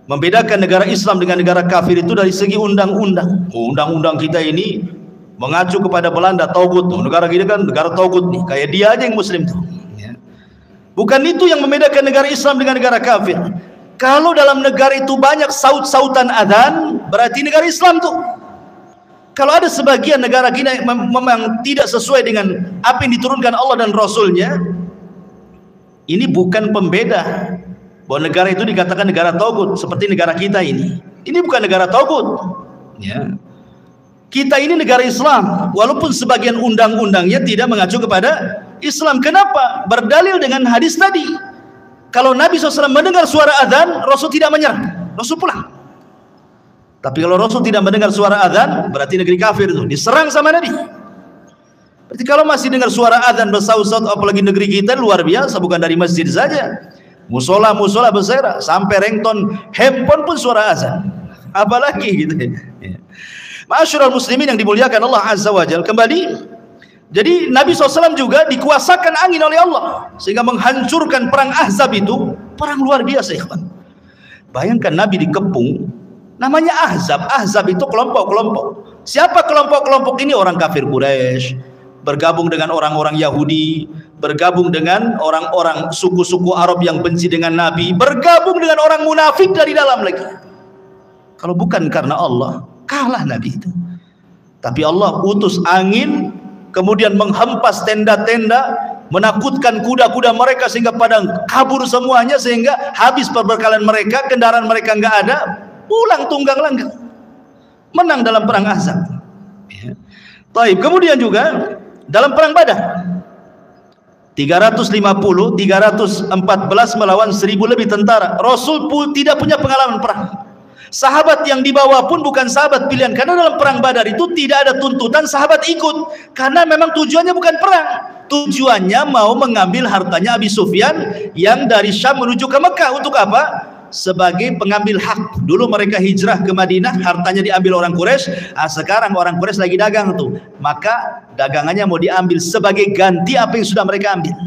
membedakan negara Islam dengan negara kafir itu dari segi undang-undang. Undang-undang kita ini mengacu kepada Belanda, Taugut. Negara kita kan negara Taugut nih, kayak dia aja yang Muslim tuh. Bukan itu yang membedakan negara Islam dengan negara kafir. Kalau dalam negara itu banyak saut-sautan adzan, berarti negara Islam tuh. Kalau ada sebagian negara kita memang tidak sesuai dengan apa yang diturunkan Allah dan Rasulnya, ini bukan pembeda bahwa negara itu dikatakan negara taugut seperti negara kita ini. Ini bukan negara taugut. Ya. Kita ini negara Islam, walaupun sebagian undang-undangnya tidak mengacu kepada Islam. Kenapa? Berdalil dengan hadis tadi. Kalau Nabi SAW mendengar suara azan, Rasul tidak menyerah, Rasul pulang. Tapi kalau Rasul tidak mendengar suara azan, berarti negeri kafir itu diserang sama Nabi. Berarti kalau masih dengar suara azan bersaut-saut, apalagi negeri kita luar biasa, bukan dari masjid saja, musola bersera, sampai ringtone handphone pun suara azan, apalagi gitu ya. Ma'asyiral muslimin yang dimuliakan Allah Azza wa Jalla, kembali. Jadi Nabi SAW juga dikuasakan angin oleh Allah sehingga menghancurkan perang Ahzab itu, perang luar biasa ikhwan. Bayangkan Nabi dikepung, namanya Ahzab. Ahzab itu kelompok-kelompok. Siapa kelompok-kelompok ini? Orang kafir Quraisy bergabung dengan orang-orang Yahudi, bergabung dengan orang-orang suku-suku Arab yang benci dengan Nabi, bergabung dengan orang munafik dari dalam lagi. Kalau bukan karena Allah, kalah Nabi itu. Tapi Allah utus angin, kemudian menghempas tenda-tenda, menakutkan kuda-kuda mereka sehingga pada kabur semuanya, sehingga habis perbekalan mereka, kendaraan mereka enggak ada, pulang tunggang langgang, menang dalam perang Ahzab. Ya. Taib. Kemudian juga dalam perang Badar 314 melawan 1000 lebih tentara. Rasul pun tidak punya pengalaman perang. Sahabat yang dibawa pun bukan sahabat pilihan, karena dalam perang Badar itu tidak ada tuntutan sahabat ikut, karena memang tujuannya bukan perang. Tujuannya mau mengambil hartanya Abi Sufyan yang dari Syam menuju ke Mekah. Untuk apa? Sebagai pengambil hak. Dulu mereka hijrah ke Madinah, hartanya diambil orang Quraisy. Sekarang orang Quraisy lagi dagang tuh, maka dagangannya mau diambil sebagai ganti apa yang sudah mereka ambil.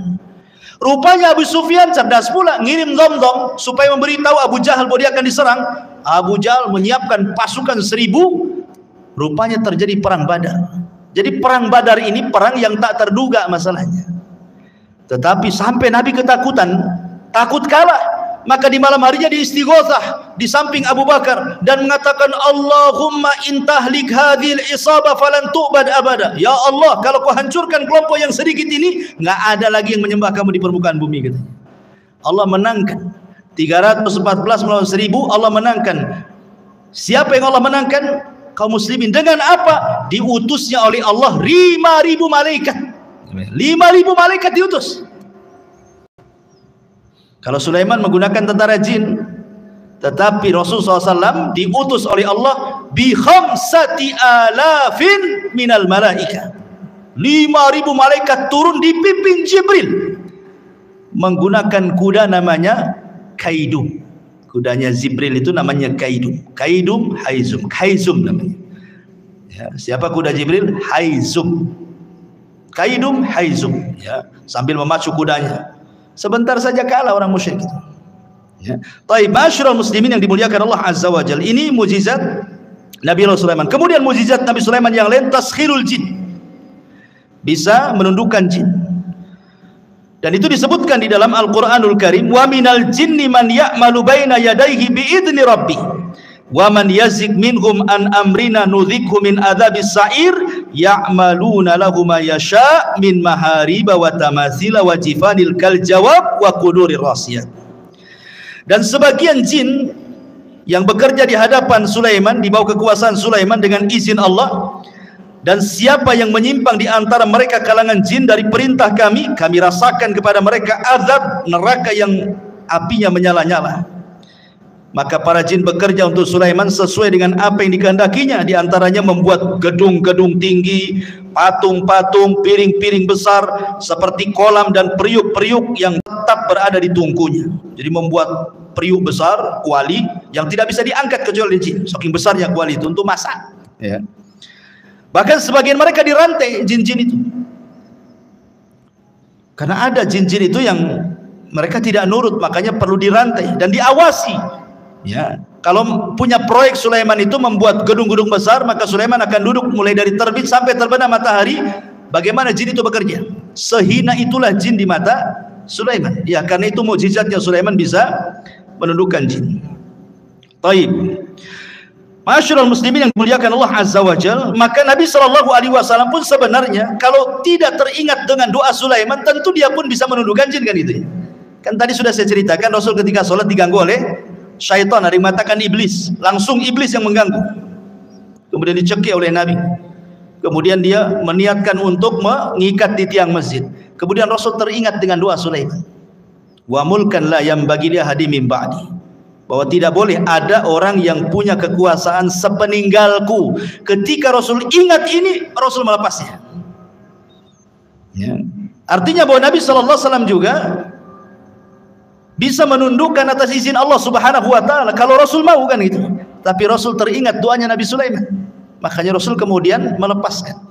Rupanya Abu Sufyan cerdas pula, ngirim dom-dom supaya memberitahu Abu Jahal bahwa dia akan diserang. Abu Jahal menyiapkan pasukan 1000. Rupanya terjadi perang Badar. Jadi perang Badar ini perang yang tak terduga masalahnya. Tetapi sampai Nabi ketakutan, takut kalah. Maka di malam harinya diistighotsah di samping Abu Bakar dan mengatakan, Allahumma intahlik hadhil isabah falan tu'bad abada. Ya Allah, kalau kau hancurkan kelompok yang sedikit ini, nggak ada lagi yang menyembah kamu di permukaan bumi, katanya. Allah menangkan 314 melawan 1000. Allah menangkan. Siapa yang Allah menangkan? Kaum muslimin. Dengan apa? Diutusnya oleh Allah 5.000 malaikat. 5.000 malaikat diutus. Kalau Sulaiman menggunakan tentara jin, tetapi Rasulullah SAW diutus oleh Allah bi 5.000 minal malaika. 5.000 malaikat turun dipimpin Jibril menggunakan kuda namanya Kaidu. Kudanya Jibril itu namanya Kaidum. Kaidum, Haizum. Haizum namanya. Ya, siapa kuda Jibril? Haizum. Kaidum, Haizum. Ya, sambil memacu kudanya. Sebentar saja kalah orang musyrik itu. Ya. Taib, masyarul muslimin yang dimuliakan Allah Azza wa Jalla. Ini mujizat Nabi Allah Sulaiman. Kemudian mujizat Nabi Sulaiman yang lain, taskhirul jin. Bisa menundukkan jin. Dan itu disebutkan di dalam Al-Qur'anul Karim, wa minal jinni man ya'malu baina yadayhi bi'idni rabbih wa man yazig minhum an amrina nudhikhu min adzabis sa'ir ya'maluna lahu ma yasha' min mahariba wa tamathila wa jifanil kal jawab wa qudurir rasiyat. Dan sebagian jin yang bekerja di hadapan Sulaiman, di bawah kekuasaan Sulaiman dengan izin Allah, dan siapa yang menyimpang di antara mereka kalangan jin dari perintah kami, kami rasakan kepada mereka azab neraka yang apinya menyala-nyala. Maka para jin bekerja untuk Sulaiman sesuai dengan apa yang dikehendakinya. Di antaranya membuat gedung-gedung tinggi, patung-patung, piring-piring besar seperti kolam dan periuk-periuk yang tetap berada di tungkunya. Jadi membuat periuk besar, kuali yang tidak bisa diangkat kecuali jin. Saking besarnya kuali itu untuk masak. Ya. Bahkan sebagian mereka dirantai jin-jin itu. Karena ada jin-jin itu yang mereka tidak nurut, makanya perlu dirantai dan diawasi. Ya, kalau punya proyek Sulaiman itu membuat gedung-gedung besar, maka Sulaiman akan duduk mulai dari terbit sampai terbenam matahari. Bagaimana jin itu bekerja? Sehina itulah jin di mata Sulaiman. Ya, karena itu mukjizatnya Sulaiman bisa menundukkan jin. Taib. Masyarul muslimin yang dimuliakan Allah Azza wa Jalla, maka Nabi SAW pun sebenarnya kalau tidak teringat dengan doa Sulaiman, tentu dia pun bisa menundukkan jin, kan itu. Kan tadi sudah saya ceritakan, Rasul ketika sholat diganggu oleh syaitan, ada yang mengatakan iblis, langsung iblis yang mengganggu. Kemudian dicekik oleh Nabi. Kemudian dia meniatkan untuk mengikat di tiang masjid. Kemudian Rasul teringat dengan doa Sulaiman. Wa mulkan la yanbaghi li ahadin min ba'di. Bahwa tidak boleh ada orang yang punya kekuasaan sepeninggalku. Ketika Rasul ingat ini, Rasul melepasnya. Ya. Artinya bahwa Nabi SAW juga bisa menundukkan atas izin Allah Subhanahu wa Ta'ala kalau Rasul mau, kan gitu. Tapi Rasul teringat doanya Nabi Sulaiman, makanya Rasul kemudian melepaskan.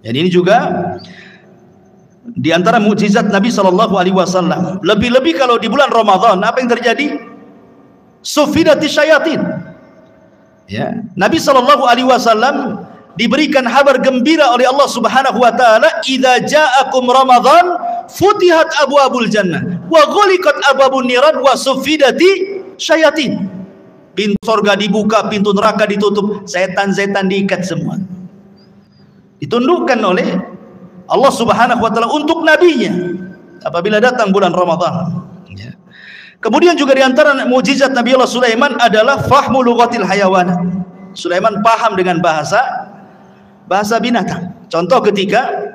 Dan ini juga di antara mukjizat Nabi SAW. Lebih-lebih kalau di bulan Ramadan, apa yang terjadi? Sufidati syayatin. Ya, Nabi SAW diberikan kabar gembira oleh Allah Subhanahu wa Ta'ala, idza ja'akum Ramadan futihat abwabul jannah wa ghuliqat abwabun niran wa sufidati syayatin. Pintu surga dibuka, pintu neraka ditutup, setan-setan diikat semua. Ditundukkan oleh Allah Subhanahu wa Ta'ala untuk nabinya apabila datang bulan Ramadan. Ya. Kemudian juga di antara mukjizat Nabi Allah Sulaiman adalah fahmu lughatil hayawan. Sulaiman paham dengan bahasa binatang. Contoh ketika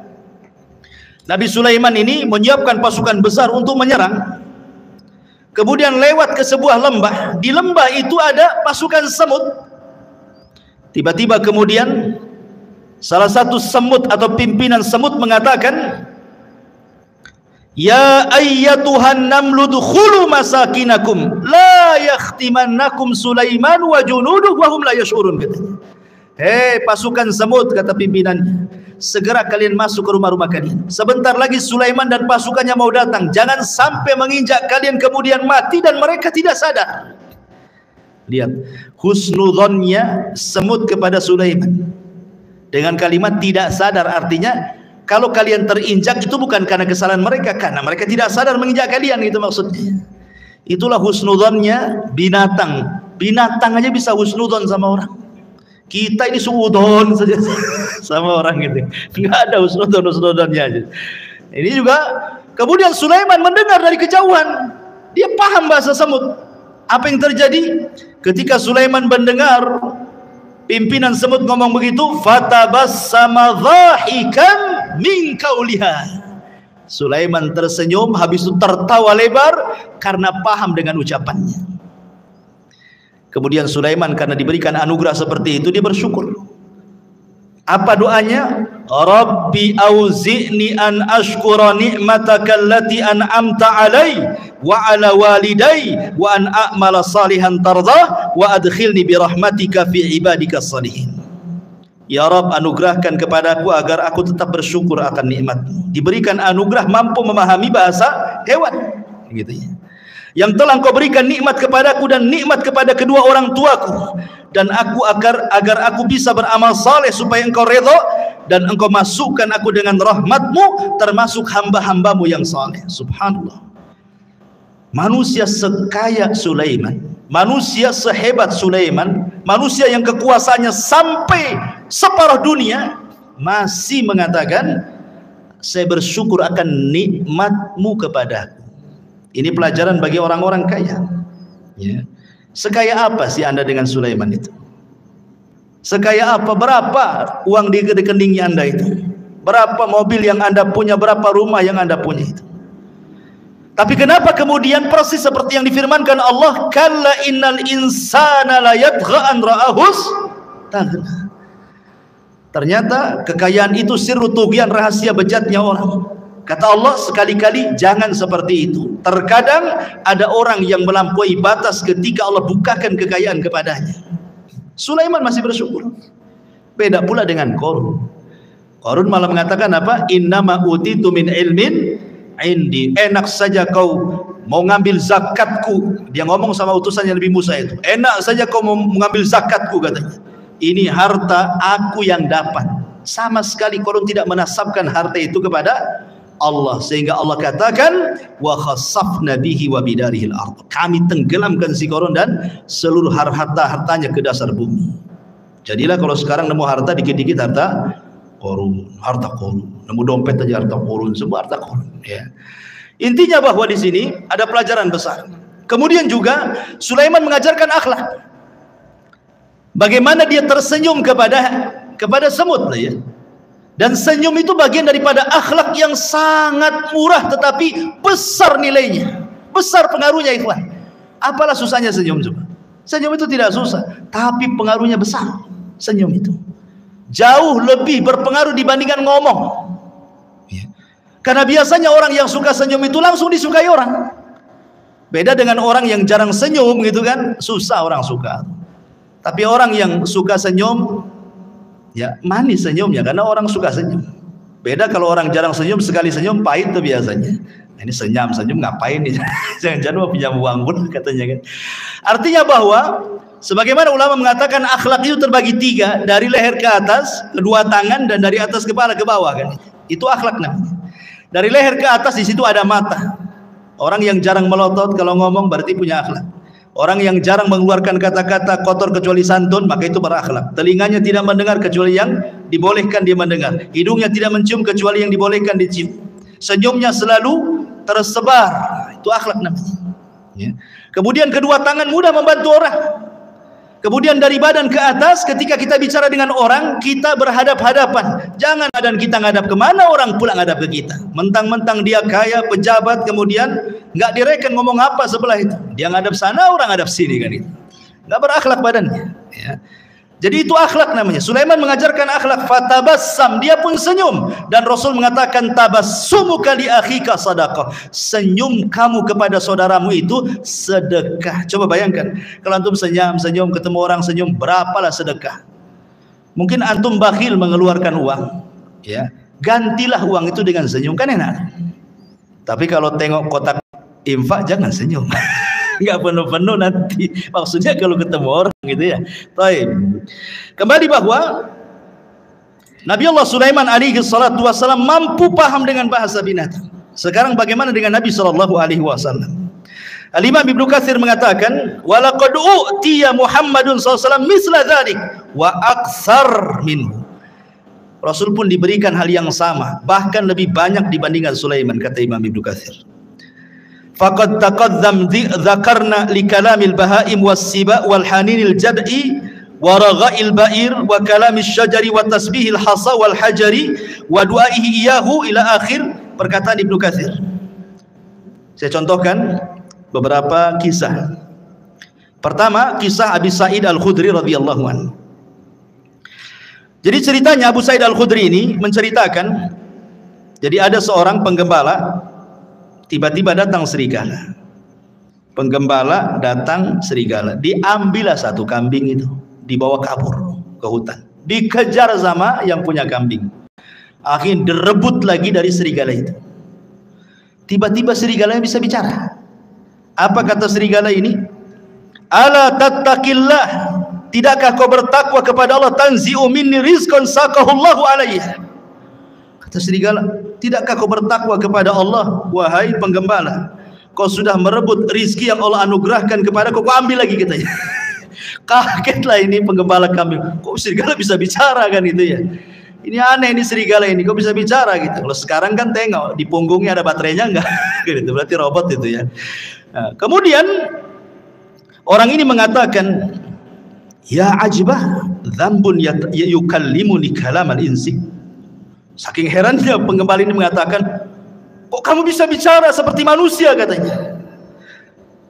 Nabi Sulaiman ini menyiapkan pasukan besar untuk menyerang, kemudian lewat ke sebuah lembah. Di lembah itu ada pasukan semut. Tiba-tiba kemudian salah satu semut atau pimpinan semut mengatakan, ya ayyatuhan namlu dukhulu masakinakum la yakhtimannakum Sulaiman wa junuduh wa hum la yash'urun. Hei pasukan semut, kata pimpinannya, segera kalian masuk ke rumah-rumah kalian. Sebentar lagi Sulaiman dan pasukannya mau datang. Jangan sampai menginjak kalian kemudian mati dan mereka tidak sadar. Lihat husnudzonnya semut kepada Sulaiman dengan kalimat tidak sadar. Artinya kalau kalian terinjak itu bukan karena kesalahan mereka, karena mereka tidak sadar menginjak kalian, itu maksudnya. Itulah husnudzonnya binatang. Binatang aja bisa husnudzon sama orang. Kita ini suudon saja sama orang gitu. Enggak ada husnudzonnya aja. Ini juga kemudian Sulaiman mendengar dari kejauhan. Dia paham bahasa semut. Apa yang terjadi? Ketika Sulaiman mendengar pimpinan semut ngomong begitu, fatabassama dhahikan min qauliha. Sulaiman tersenyum, habis itu tertawa lebar karena paham dengan ucapannya. Kemudian Sulaiman karena diberikan anugerah seperti itu, dia bersyukur. Apa doanya? Rabbi auzi'ni an ashkura ni'mataka allati an'amta alai wa ala walidai wa an a'mala salihan tardah wa adkhilni bi rahmatika fi ibadika salihin. Ya Rabb, anugerahkan kepadaku agar aku tetap bersyukur akan nikmat-Mu. Diberikan anugerah mampu memahami bahasa hewan, gitu ya. Yang telah Engkau berikan nikmat kepadaku dan nikmat kepada kedua orang tuaku, dan aku agar aku bisa beramal saleh supaya Engkau redha dan Engkau masukkan aku dengan rahmat-Mu termasuk hamba-hamba-Mu yang saleh. Subhanallah. Manusia sekaya Sulaiman, manusia sehebat Sulaiman, manusia yang kekuasaannya sampai separuh dunia, masih mengatakan, saya bersyukur akan nikmat-Mu kepadaku. Ini pelajaran bagi orang-orang kaya, ya. Sekaya apa sih Anda dengan Sulaiman itu? Sekaya apa? Berapa uang di rekeningnya Anda itu? Berapa mobil yang Anda punya? Berapa rumah yang Anda punya itu? Tapi kenapa kemudian proses seperti yang difirmankan Allah, kalla innal insana la yatgha an ra'ahus taghna. Ternyata kekayaan itu sirru tughyan, rahasia bejatnya orang. Kata Allah, sekali-kali jangan seperti itu. Terkadang ada orang yang melampaui batas ketika Allah bukakan kekayaan kepadanya. Sulaiman masih bersyukur. Beda pula dengan Qarun. Qarun malah mengatakan apa? Innama utitu min ilmin indi. Enak saja kau mau ngambil zakatku. Dia ngomong sama utusan yang lebih Musa itu. Enak saja kau mau mengambil zakatku, katanya. Ini harta aku yang dapat. Sama sekali Qarun tidak menasabkan harta itu kepada Allah, sehingga Allah katakan wa khasafna bihi wa bidarihil ardh. Kami tenggelamkan si Qarun dan seluruh harta-hartanya ke dasar bumi. Jadilah kalau sekarang nemu harta dikit-dikit harta Qarun, harta Qarun. Nemu dompet aja harta Qarun, semua harta Qarun, ya. Intinya bahwa di sini ada pelajaran besar. Kemudian juga Sulaiman mengajarkan akhlak. Bagaimana dia tersenyum kepada semut, ya. Dan senyum itu bagian daripada akhlak yang sangat murah tetapi besar nilainya, besar pengaruhnya, ikhwan. Apalah susahnya senyum coba? Senyum itu tidak susah, tapi pengaruhnya besar. Senyum itu jauh lebih berpengaruh dibandingkan ngomong, ya. Karena biasanya orang yang suka senyum itu langsung disukai orang. Beda dengan orang yang jarang senyum, gitu kan, susah orang suka. Tapi orang yang suka senyum, ya manis senyumnya karena orang suka senyum. Beda kalau orang jarang senyum, sekali senyum pahit tuh biasanya. Nah, ini senyum ngapain nih? Jangan-jangan mau pinjam uang pun, katanya kan. Artinya bahwa sebagaimana ulama mengatakan akhlak itu terbagi tiga, dari leher ke atas, kedua tangan, dan dari atas kepala ke bawah, kan. Itu akhlak namanya. Dari leher ke atas di situ ada mata. Orang yang jarang melotot kalau ngomong berarti punya akhlak. Orang yang jarang mengeluarkan kata-kata kotor kecuali santun, maka itu berakhlak. Telinganya tidak mendengar kecuali yang dibolehkan dia mendengar. Hidungnya tidak mencium kecuali yang dibolehkan dicium. Senyumnya selalu tersebar. Itu akhlak namanya, ya. Kemudian kedua tangan mudah membantu orang. Kemudian dari badan ke atas, ketika kita bicara dengan orang, kita berhadap-hadapan. Jangan badan kita ngadap kemana, orang pula ngadap ke kita. Mentang-mentang dia kaya, pejabat, kemudian nggak direken ngomong apa sebelah itu. Dia ngadap sana, orang ngadap sini, kan itu. Nggak berakhlak badannya, ya. Jadi itu akhlak namanya. Sulaiman mengajarkan akhlak, fatabassam, dia pun senyum. Dan Rasul mengatakan tabassumuka li akhika sadaqah. Senyum kamu kepada saudaramu itu sedekah. Coba bayangkan, kalau antum senyum ketemu orang senyum, berapalah sedekah. Mungkin antum bakhil mengeluarkan uang, ya. Gantilah uang itu dengan senyum, kan enak. Tapi kalau tengok kotak infak jangan senyum. Nggak penuh-penuh nanti. Maksudnya kalau ketemu orang, gitu ya. Baik. Kembali bahwa Nabi Allah Sulaiman alaihi salatu wasallam mampu paham dengan bahasa binatang. Sekarang bagaimana dengan Nabi sallallahu alaihi wasallam? Al-Imam Ibnu Katsir mengatakan, walaqad u'tiya Muhammadun sallallahu alaihi wasallam misla dzalik wa aktsar minhu. Rasul pun diberikan hal yang sama, bahkan lebih banyak dibandingkan Sulaiman, kata Imam Ibnu Katsir. Faqad taqaddam dzakarna li kalamil bahaim was-siba wal haninil jad'i wa ragha'il ba'ir wa kalamil syajari wa tasbihil hasa wal hajari wa du'aihi iyahu ila akhir perkataan Ibnu Katsir. Saya contohkan beberapa kisah. Pertama, kisah Abi Sa'id Al-Khudri radhiyallahu anhu. Jadi ceritanya Abu Sa'id Al-Khudri ini menceritakan, jadi ada seorang penggembala, tiba-tiba datang serigala. Penggembala datang serigala, diambillah satu kambing itu, dibawa kabur ke hutan, dikejar sama yang punya kambing, akhirnya direbut lagi dari serigala itu. Tiba-tiba serigalanya bisa bicara. Apa kata serigala ini? Ala tattaqillah, tidakkah kau bertakwa kepada Allah? Tanzi'u minni rizqan saqahullahu alayya. Kata serigala, tidakkah kau bertakwa kepada Allah, wahai penggembala? Kau sudah merebut rizki yang Allah anugerahkan kepada kau ambil lagi, katanya. Kagetlah ini penggembala kambing, kok serigala bisa bicara kan itu ya. Ini aneh ini serigala ini, kok bisa bicara gitu. Kalau sekarang kan tengok di punggungnya ada baterainya enggak? Gitu, berarti robot itu ya. Nah, kemudian orang ini mengatakan, ya ajibah dzambun yukallimuni kalamal insi. Saking herannya penggembala ini mengatakan, kok kamu bisa bicara seperti manusia, katanya.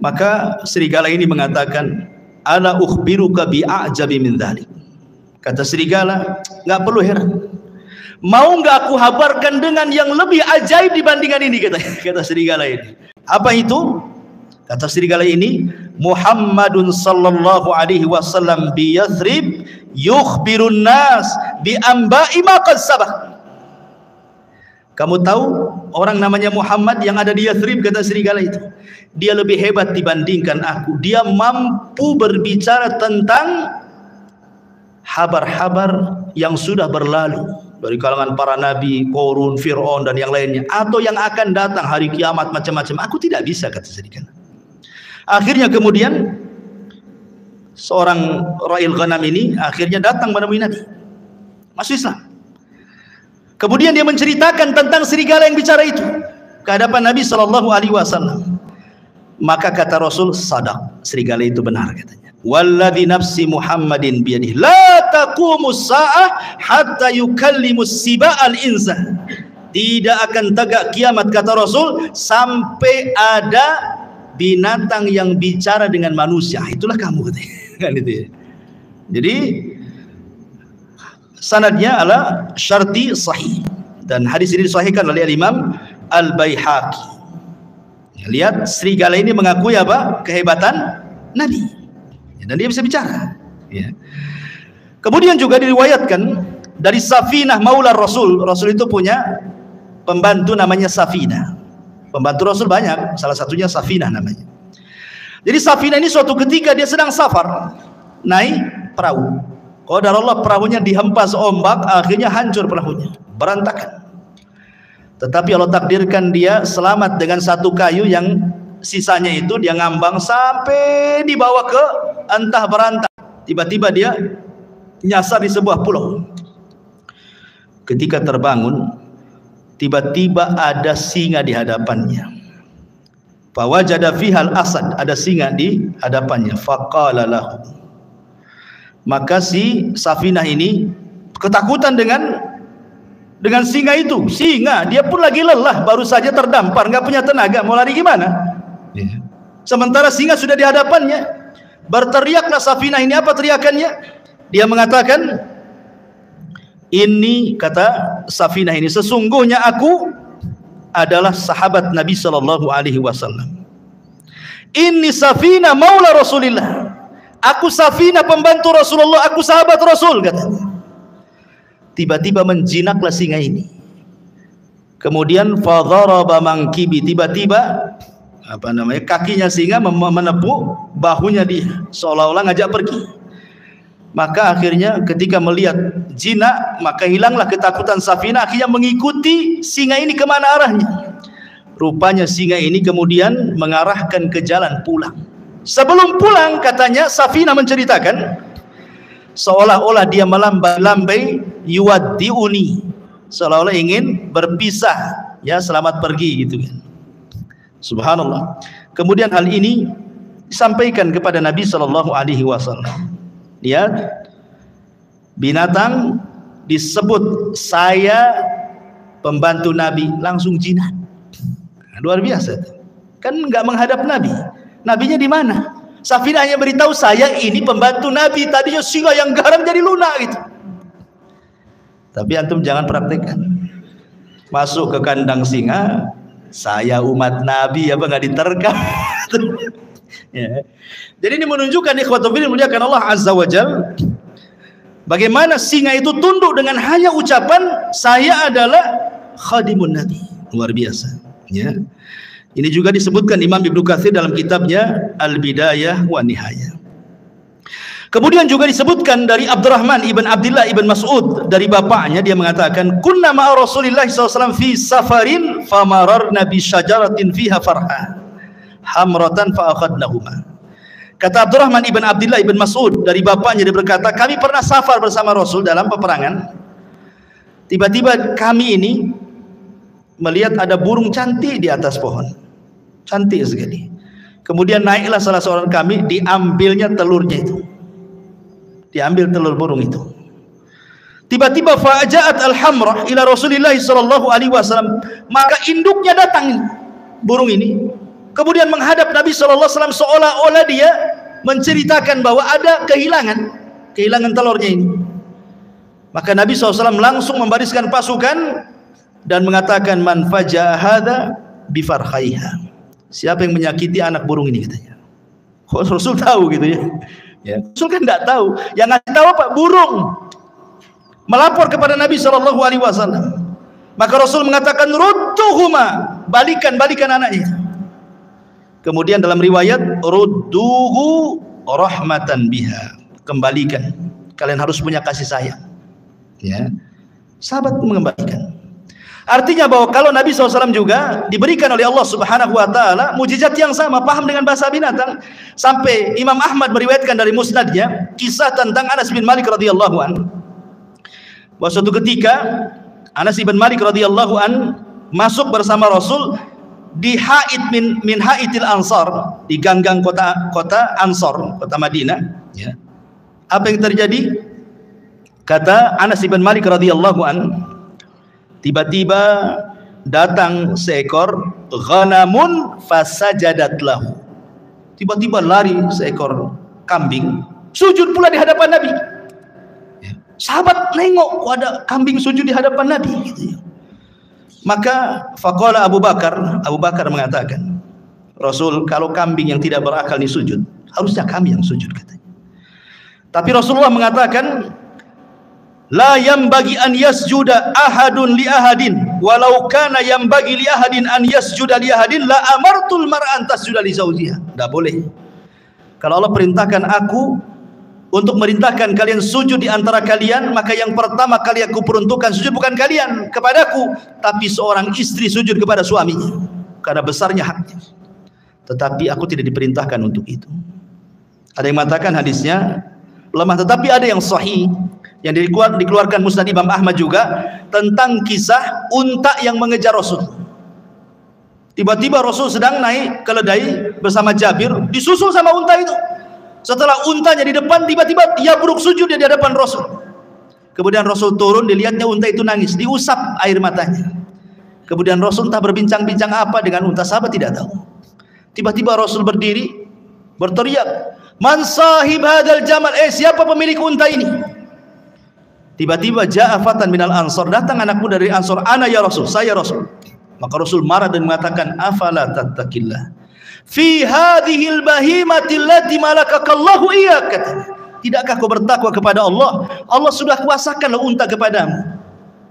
Maka serigala ini mengatakan, ala ukhbiruka bi'ajabi min dzalik. Kata serigala, nggak perlu heran. Mau nggak aku habarkan dengan yang lebih ajaib dibandingkan ini, kata serigala ini. Apa itu? Kata serigala ini, Muhammadun sallallahu alaihi wasallam bi Yathrib yukhbirun nas bi amba'i ma qad sabaq. Kamu tahu orang namanya Muhammad yang ada di Yathrib, kata serigala itu. Dia lebih hebat dibandingkan aku. Dia mampu berbicara tentang habar-habar yang sudah berlalu dari kalangan para nabi, Qarun, Fir'aun dan yang lainnya, atau yang akan datang hari kiamat macam-macam. Aku tidak bisa, kata serigala. Akhirnya kemudian seorang ra'il ghanam ini akhirnya datang menemui Nabi, masuk Islam. Kemudian dia menceritakan tentang serigala yang bicara itu ke hadapan Nabi SAW. Maka kata Rasul, sadaq, serigala itu benar, katanya. Walladzi nafsi Muhammadin biyadihi la taqumus sa'ah hatta yukallimus siba'al insa. Tidak akan tegak kiamat, kata Rasul, sampai ada binatang yang bicara dengan manusia. Itulah kamu, katanya. Kan itu ya. Jadi sanadnya adalah syarti sahih, dan hadis ini disahihkan oleh Imam Al-Baihaqi. Lihat, serigala ini mengakui apa? Kehebatan Nabi, dan dia bisa bicara ya. Kemudian juga diriwayatkan dari Safinah maula Rasul. Rasul itu punya pembantu namanya Safinah. Pembantu Rasul banyak, salah satunya Safinah namanya. Jadi Safinah ini suatu ketika dia sedang safar, naik perahu. Qadarullah, perahunya dihempas ombak, akhirnya hancur perahunya, berantakan. Tetapi Allah takdirkan dia selamat dengan satu kayu yang sisanya itu dia ngambang sampai dibawa ke entah berantah. Tiba-tiba dia nyasar di sebuah pulau. Ketika terbangun, tiba-tiba ada singa di hadapannya. Fawajada fihal asad, ada singa di hadapannya. Faqala lahu. Maka si Safinah ini ketakutan dengan singa itu. Singa, dia pun lagi lelah, baru saja terdampar, nggak punya tenaga, mau lari gimana? Sementara singa sudah di hadapannya. Berteriaklah Safinah ini, apa teriakannya? Dia mengatakan, ini, kata Safinah ini, sesungguhnya aku adalah sahabat Nabi Sallallahu Alaihi Wasallam. Ini Safinah maula Rasulillah. Aku Safinah pembantu Rasulullah, aku sahabat Rasul, katanya. Tiba-tiba menjinaklah singa ini. Kemudian fadharaba mangkibi, tiba-tiba kakinya singa menepuk bahunya dia, seolah-olah ngajak pergi. Maka akhirnya ketika melihat jinak, maka hilanglah ketakutan Safinah, akhirnya mengikuti singa ini kemana arahnya. Rupanya singa ini kemudian mengarahkan ke jalan pulang. Sebelum pulang, katanya Safinah menceritakan, seolah-olah dia melambai-lambai, yuwaddiuni, seolah-olah ingin berpisah, ya, selamat pergi gitu kan. Subhanallah. Kemudian hal ini disampaikan kepada Nabi Sallallahu Alaihi Wasallam. Lihat, binatang disebut saya pembantu Nabi, langsung jinak. Luar biasa, kan nggak menghadap Nabi. Nabinya di mana? Safinah hanya beritahu, saya ini pembantu Nabi. Tadinya singa yang garang jadi lunak gitu. Tapi antum jangan praktekkan. Masuk ke kandang singa, saya umat Nabi, apa nggak diterkam? Ya. Jadi ini menunjukkan ikhwatul fillah muliakan Allah Azza wa Jalla, bagaimana singa itu tunduk dengan hanya ucapan saya adalah khadimun Nabi. Luar biasa. Ya. Ini juga disebutkan Imam Ibnu Katsir dalam kitabnya Al-Bidayah wa Nihayah. Kemudian juga disebutkan dari Abdurrahman ibn Abdullah ibn Mas'ud dari bapaknya, dia mengatakan kunna ma'a Rasulillah SAW fi safarin famararna bi syajaratin fiha farha hamratan fa akhadnahuma. Kata Abdurrahman ibn Abdullah ibn Mas'ud dari bapaknya, dia berkata kami pernah safar bersama Rasul dalam peperangan. Tiba-tiba kami ini melihat ada burung cantik di atas pohon, cantik sekali. Kemudian naiklah salah seorang kami, diambilnya telurnya itu, diambil telur burung itu. Tiba-tiba fa'aja'at al-hamrah ila Rasulillah sallallahu alaihi wasallam, maka induknya datang burung ini, kemudian menghadap Nabi sallallahu alaihi wasallam seolah-olah dia menceritakan bahwa ada kehilangan telurnya ini. Maka Nabi SAW langsung membariskan pasukan dan mengatakan man faja'a hadza bi farhaiha, siapa yang menyakiti anak burung ini, katanya. Kok Rasul tahu gitu ya? Ya, Rasul kan tidak tahu. Yang ngasih tahu apa? Burung. Melapor kepada Nabi sallallahu alaihi wasallam. Maka Rasul mengatakan rudduhuma, balikan anaknya. Kemudian dalam riwayat rudduhu rahmatan biha, kembalikan. Kalian harus punya kasih sayang. Ya. Sahabat mengembalikan. Artinya bahwa kalau Nabi SAW juga diberikan oleh Allah Subhanahu wa taala mujizat yang sama, paham dengan bahasa binatang, sampai Imam Ahmad meriwayatkan dari musnadnya kisah tentang Anas bin Malik radhiyallahu an. Bahwa suatu ketika Anas bin Malik radhiyallahu an masuk bersama Rasul di haid min haidil Ansar, di ganggang kota Ansar, kota Madinah, ya. Apa yang terjadi? Kata Anas bin Malik radhiyallahu an, tiba-tiba datang seekor ghanamun fasajadat lahu. Tiba-tiba lari seekor kambing, sujud pula di hadapan Nabi. Sahabat nengok, kok ada kambing sujud di hadapan Nabi gitu. Maka faqala Abu Bakar mengatakan, Rasul, kalau kambing yang tidak berakal ini sujud, harusnya kami yang sujud, katanya. Tapi Rasulullah mengatakan la yambagi an yasjuda ahadun li ahadin walau kana yambagi li ahadin an yasjuda li ahadin la amartul mar'an tasjuda li zawjiha. Tidak boleh. Kalau Allah perintahkan aku untuk merintahkan kalian sujud di antara kalian, maka yang pertama kali aku peruntukkan sujud bukan kalian kepadaku, tapi seorang istri sujud kepada suaminya karena besarnya haknya. Tetapi aku tidak diperintahkan untuk itu. Ada yang mengatakan hadisnya lemah, tetapi ada yang sahih yang dikeluarkan Musnad Imam Ahmad juga tentang kisah unta yang mengejar Rasul. Tiba-tiba Rasul sedang naik keledai bersama Jabir, disusul sama unta itu. Setelah untanya di depan, tiba-tiba dia buruk sujud di hadapan Rasul. Kemudian Rasul turun, dilihatnya unta itu nangis, diusap air matanya. Kemudian Rasul entah berbincang-bincang apa dengan unta, sahabat tidak tahu. Tiba-tiba Rasul berdiri, berteriak, man sahib hadal jamal, siapa pemilik unta ini? Tiba-tiba ja'a fatan minal ansar, datang anak muda dari Ansar, ana ya Rasul, saya Rasul. Maka Rasul marah dan mengatakan, afala tattaqillah fi hadhil bahimati allati malakakallahu iyyak, katanya. Tidakkah kau bertakwa kepada Allah? Allah sudah kuasakan unta kepadamu.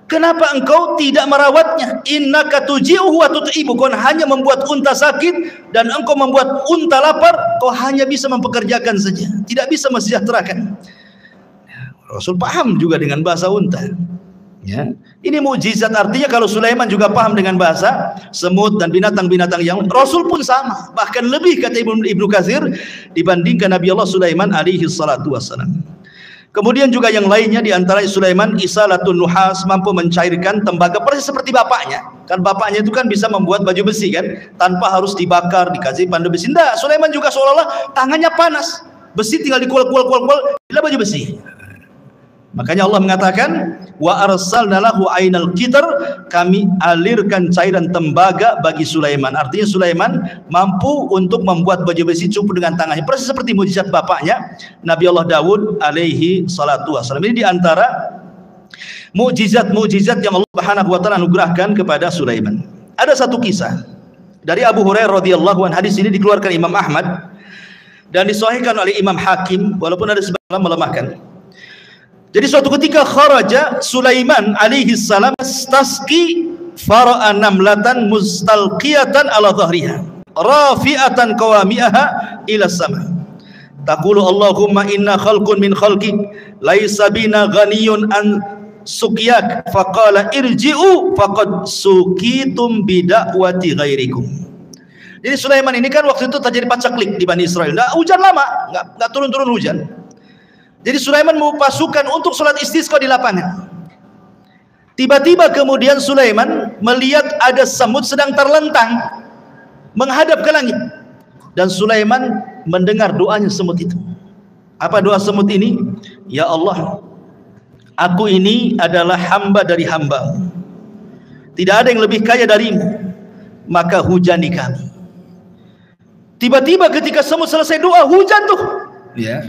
Kenapa engkau tidak merawatnya? Innaka tuji'uhu wa tut'ibu, kau hanya membuat unta sakit dan engkau membuat unta lapar, kau hanya bisa mempekerjakan saja, tidak bisa mensejahterakan. Rasul paham juga dengan bahasa unta. Ya. Ini mukjizat, artinya kalau Sulaiman juga paham dengan bahasa semut dan binatang-binatang yang Rasul pun sama, bahkan lebih, kata Ibnu Katsir, dibandingkan Nabi Allah Sulaiman alaihi salatu wassalam. Kemudian juga yang lainnya di antara Sulaiman isalatun nuhas, mampu mencairkan tembaga persis seperti bapaknya. Kan bapaknya itu kan bisa membuat baju besi kan, tanpa harus dibakar, dikasih pandu besi. Enggak, Sulaiman juga seolah-olah tangannya panas, besi tinggal dikual-kual, bila baju besi. Makanya Allah mengatakan wa arsalna lahu ainal qitr, kami alirkan cairan tembaga bagi Sulaiman. Artinya Sulaiman mampu untuk membuat baju besi cukup dengan tangannya, persis seperti mukjizat bapaknya Nabi Allah Daud alaihi salatu wasallam. Ini diantara mukjizat-mukjizat yang Allah Subhanahu wa taala anugerahkan kepada Sulaiman. Ada satu kisah dari Abu Hurairah radhiyallahu anhu, hadis ini dikeluarkan Imam Ahmad dan disahihkan oleh Imam Hakim walaupun ada sebagian melemahkan. Jadi suatu ketika kharaja Sulaiman alaihi salam tasqi fara'a namlatan mustalqiyatan ala dhahriha rafi'atan qawami'aha ila sama taqulu Allahumma inna khalqun min khalqik laisa bina ghaniyun an suqyak faqala irji'u faqad suqitum bida'wati ghairikum. Jadi Sulaiman ini kan waktu itu terjadi pacaklik di Bani Israel. Nggak hujan lama, nggak turun-turun hujan. Jadi Sulaiman mau pasukan untuk sholat istisqa di lapangan. Tiba-tiba kemudian Sulaiman melihat ada semut sedang terlentang menghadap ke langit. Dan Sulaiman mendengar doanya semut itu. Apa doa semut ini? Ya Allah, aku ini adalah hamba dari hamba. Tidak ada yang lebih kaya darimu, maka hujani kami. Tiba-tiba ketika semut selesai doa, hujan tuh. Ya.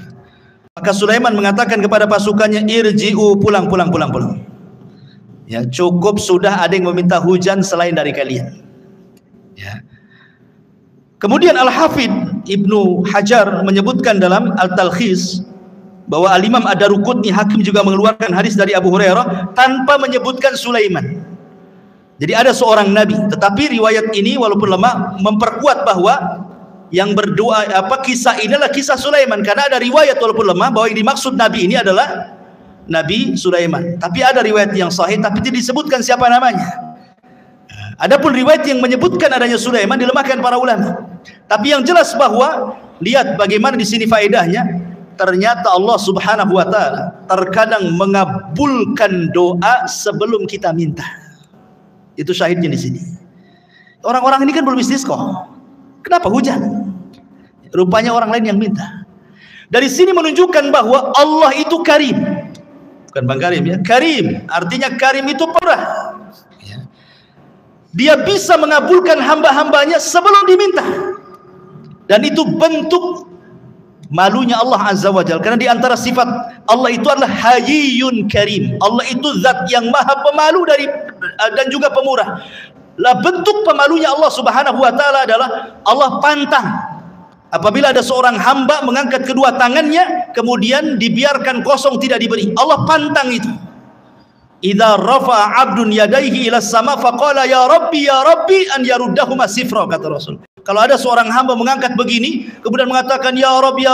Maka Sulaiman mengatakan kepada pasukannya, irji'u, pulang. Ya, cukup sudah, ada yang meminta hujan selain dari kalian. Ya. Kemudian Al-Hafidh Ibnu Hajar menyebutkan dalam Al-Talkhis bahwa Al-Imam Ad-Daruqutni Hakim juga mengeluarkan hadis dari Abu Hurairah tanpa menyebutkan Sulaiman. Jadi ada seorang nabi, tetapi riwayat ini walaupun lemah memperkuat bahwa yang berdoa kisah ini adalah kisah Sulaiman, karena ada riwayat walaupun lemah bahwa yang dimaksud nabi ini adalah Nabi Sulaiman. Tapi ada riwayat yang sahih tapi tidak disebutkan siapa namanya. Adapun riwayat yang menyebutkan adanya Sulaiman dilemahkan para ulama. Tapi yang jelas bahwa lihat bagaimana di sini faedahnya, ternyata Allah Subhanahu wa taala terkadang mengabulkan doa sebelum kita minta. Itu syahidnya di sini. Orang-orang ini kan belum istisqa. Kenapa hujan? Rupanya orang lain yang minta. Dari sini menunjukkan bahwa Allah itu karim. Bukan Bang Karim ya, karim. Artinya karim itu pemurah. Ya. Dia bisa mengabulkan hamba-hambanya sebelum diminta. Dan itu bentuk malunya Allah Azza wa Jalla. Karena di antara sifat Allah itu adalah Hayyun Karim. Allah itu zat yang maha pemalu dan juga pemurah. Lah bentuk pemalunya Allah Subhanahu wa taala adalah Allah pantang apabila ada seorang hamba mengangkat kedua tangannya kemudian dibiarkan kosong tidak diberi. Allah pantang itu. Idza rafa'a 'abdun yadayhi ila sama faqala ya rabbi an yaruddahuma sifra, kata Rasul. Kalau ada seorang hamba mengangkat begini kemudian mengatakan ya Rabb,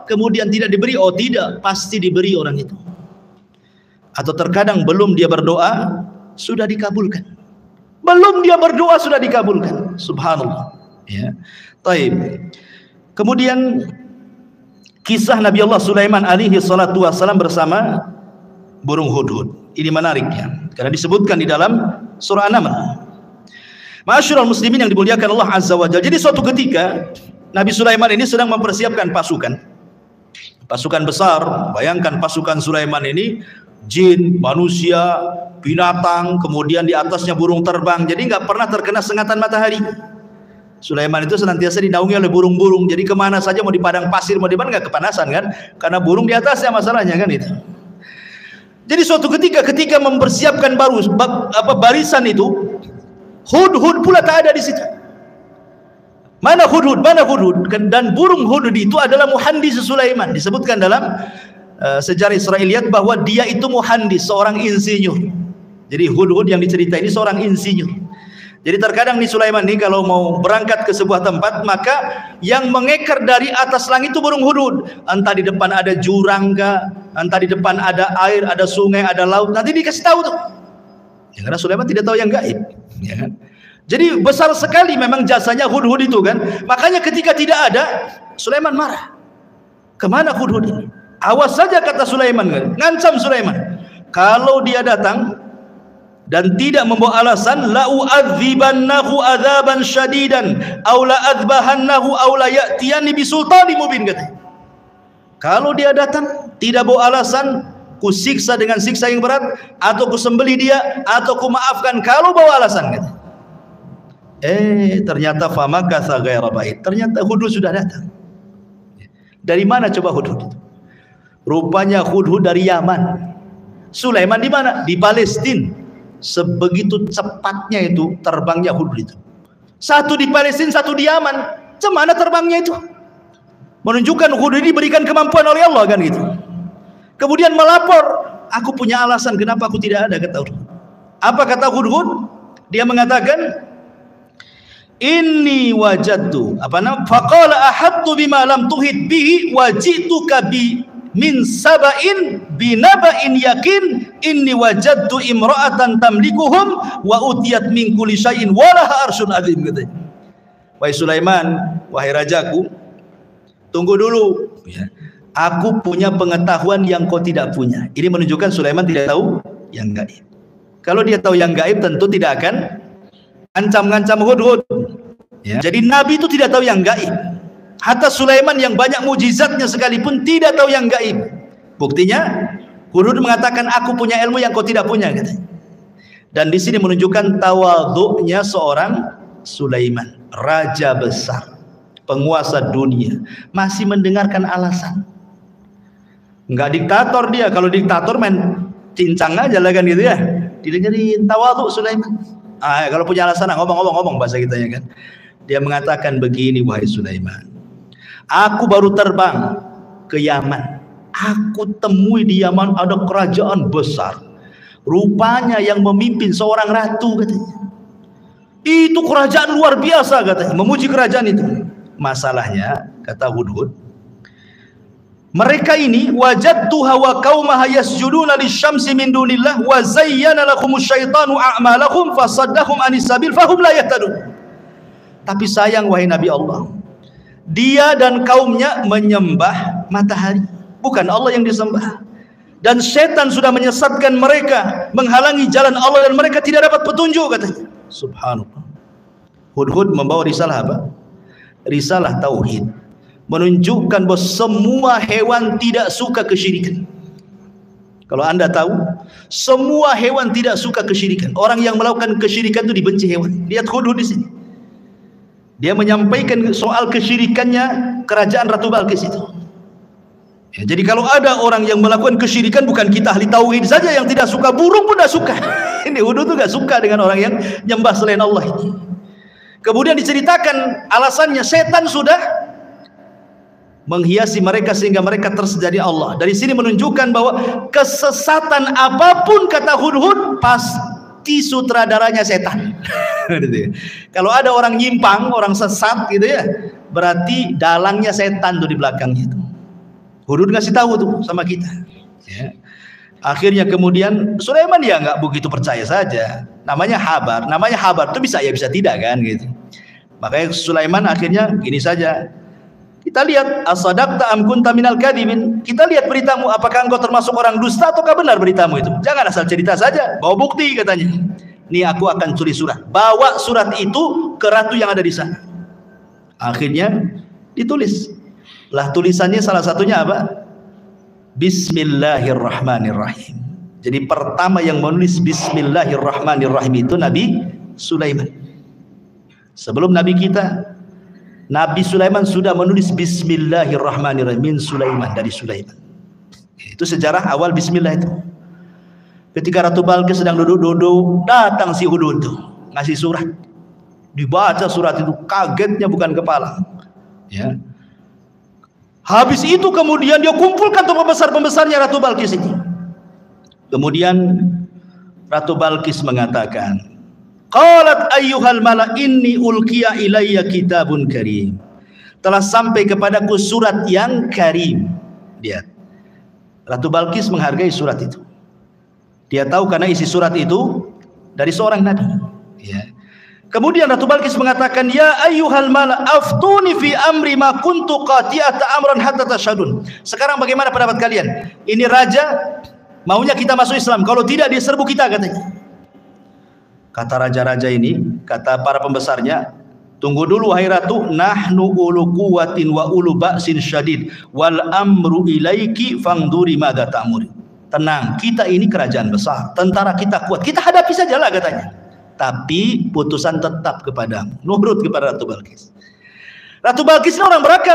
kemudian tidak diberi, oh tidak, pasti diberi orang itu. Atau terkadang belum dia berdoa sudah dikabulkan. Belum dia berdoa sudah dikabulkan. Subhanallah. Ya. Taib. Kemudian kisah Nabi Allah Sulaiman alaihi salatu wassalam bersama burung hudhud. Ini menariknya karena disebutkan di dalam surah An-Naml. Ma'asyiral muslimin yang dimuliakan Allah Azza wa Jalla. Jadi suatu ketika Nabi Sulaiman ini sedang mempersiapkan pasukan. Pasukan besar. Bayangkan pasukan Sulaiman ini jin, manusia, binatang, kemudian di atasnya burung terbang. Jadi nggak pernah terkena sengatan matahari. Sulaiman itu senantiasa dinaungi oleh burung-burung. Jadi kemana saja, mau di padang pasir, mau di mana, nggak kepanasan kan? Karena burung di atasnya masalahnya kan itu. Jadi suatu ketika mempersiapkan barisan itu, hudhud pula tak ada di situ. Mana hudhud? Dan burung hudhud itu adalah muhandis Sulaiman. Disebutkan dalam sejarah Israiliyat bahwa dia itu muhandis, seorang insinyur. Jadi hudhud yang diceritain ini seorang insinyur. Jadi terkadang nih Sulaiman nih kalau mau berangkat ke sebuah tempat, maka yang mengekor dari atas langit itu burung hudhud. Entah di depan ada jurang kah, entah di depan ada air, ada sungai, ada laut, nanti dikasih tahu tuh. Ya, karena Sulaiman tidak tahu yang gaib, ya kan? Jadi besar sekali memang jasanya hudhud itu kan. Makanya ketika tidak ada, Sulaiman marah. Kemana hudhud ini? Awas saja, kata Sulaiman, ngancam Sulaiman. Kalau dia datang dan tidak membawa alasan, la u'adzibannahu adzaban syadidan aw la adzbahannahu aw la ya'tiyani bisultanin mubin, katanya. Kalau dia datang tidak bawa alasan, ku siksa dengan siksa yang berat, atau ku sembelih dia, atau ku maafkan kalau bawa alasan, katanya. Ternyata famakatha ghaira ba'id. Ternyata hudhud sudah datang. Dari mana coba hudhud itu? Rupanya hudhud dari Yaman. Sulaiman di mana? Di Palestina. Sebegitu cepatnya itu terbangnya hudhud itu. Satu di Palestina, satu di Yaman. Cemana terbangnya itu? Menunjukkan Hudhud ini diberikan kemampuan oleh Allah kan gitu. Kemudian melapor, aku punya alasan kenapa aku tidak ada, kata Hudhud. Apa kata Hudhud? Dia mengatakan, inni wajadtu faqala ahattu bima lam tuhit bihi wajituka bi min saba'in binaba'in yakin inni wajadtu imra'atan tamlikuhum wa utiyat min kulli syai'in walaha arsyun azim, katanya. Wahai Sulaiman, wahai rajaku, tunggu dulu ya. Aku punya pengetahuan yang kau tidak punya. Ini menunjukkan Sulaiman tidak tahu yang gaib. Kalau dia tahu yang gaib, tentu tidak akan ancam-ngancam Hudhud. Ya. Jadi Nabi itu tidak tahu yang gaib. Hatta Sulaiman yang banyak mujizatnya sekalipun tidak tahu yang gaib. Buktinya Hudhud mengatakan, aku punya ilmu yang kau tidak punya, katanya. Dan di sini menunjukkan tawadhu'nya seorang Sulaiman, raja besar, penguasa dunia, masih mendengarkan alasan. Enggak diktator dia. Kalau diktator main cincang aja lah kan gitu ya. Didengerin, tawadhu Sulaiman. Kalau punya alasan ngomong bahasa kita ya kan. Dia mengatakan begini, wahai Sulaiman, aku baru terbang ke Yaman. Aku temui di Yaman ada kerajaan besar. Rupanya yang memimpin seorang ratu, katanya. Itu kerajaan luar biasa, katanya. Memuji kerajaan itu. Masalahnya, kata Hudhud, mereka ini wajadtuha wa qaumaha yasjuduna lisyamsi min dunillah wa zayyana lahumus syaitanu a'malahum fasaddahum anis sabil fahum la yahtadun. Tapi sayang, wahai Nabi Allah, dia dan kaumnya menyembah matahari, bukan Allah yang disembah. Dan setan sudah menyesatkan mereka, menghalangi jalan Allah, dan mereka tidak dapat petunjuk, katanya. Subhanallah. Hudhud membawa risalah apa? Risalah tauhid, menunjukkan bahwa semua hewan tidak suka kesyirikan. Kalau Anda tahu, semua hewan tidak suka kesyirikan. Orang yang melakukan kesyirikan itu dibenci hewan. Lihat Hudhud di sini. Dia menyampaikan soal kesyirikannya kerajaan Ratu Balqis itu. Ya, jadi kalau ada orang yang melakukan kesyirikan, bukan kita ahli tauhid saja yang tidak suka, burung pun tidak suka. Ini Hudhud itu tidak suka dengan orang yang nyembah selain Allah ini. Kemudian diceritakan alasannya, setan sudah menghiasi mereka sehingga mereka tersedia Allah. Dari sini menunjukkan bahwa kesesatan apapun, kata Hudhud, pasti sutradaranya setan. Kalau ada orang nyimpang, orang sesat gitu ya, berarti dalangnya setan tuh di belakangnya itu. Hudhud ngasih tahu tuh sama kita. Ya. Akhirnya kemudian Sulaiman ya nggak begitu percaya saja. Namanya habar itu bisa ya bisa tidak kan gitu. Makanya Sulaiman akhirnya gini saja. Kita lihat asadaqta am kunta minal kadhibin. Kita lihat beritamu, apakah engkau termasuk orang dusta ataukah benar beritamu itu. Jangan asal cerita saja, bawa bukti, katanya. Nih aku akan tulis surat. Bawa surat itu ke ratu yang ada di sana. Akhirnya ditulis. Lah tulisannya salah satunya apa? Bismillahirrahmanirrahim. Jadi pertama yang menulis Bismillahirrahmanirrahim itu Nabi Sulaiman. Sebelum Nabi kita, Nabi Sulaiman sudah menulis Bismillahirrahmanirrahim min Sulaiman, dari Sulaiman. Itu sejarah awal Bismillah itu. Ketika Ratu Balqis sedang duduk-duduk, datang si Hudhud itu ngasih surat. Dibaca surat itu, kagetnya bukan kepala. Ya. Habis itu kemudian dia kumpulkan tuh pembesar-pembesarnya Ratu Balqis ini. Kemudian Ratu Balqis mengatakan, qalat ayyuhal mala inni ulqiya ilayya kitabun karim. Telah sampai kepadaku surat yang karim. Lihat. Ratu Balqis menghargai surat itu. Dia tahu karena isi surat itu dari seorang nabi. Ya. Kemudian Ratu Balqis mengatakan, ya ayyuhal mala aftuni fi amri ma kuntu qati'ata amran hatta tashhadun. Sekarang bagaimana pendapat kalian? Ini raja maunya kita masuk Islam, kalau tidak dia serbu kita, katanya. Kata raja-raja ini, kata para pembesarnya, tunggu dulu wahai ratu, nahnu ulu quwwatin wa ulu ba'sin syadid wal amru ilaiki fangduri madza ta'muri. Tenang, kita ini kerajaan besar, tentara kita kuat, kita hadapi sajalah, katanya. Tapi putusan tetap kepadamu, nurut kepada Ratu Balqis. Ratu Balqis ini orang berakal,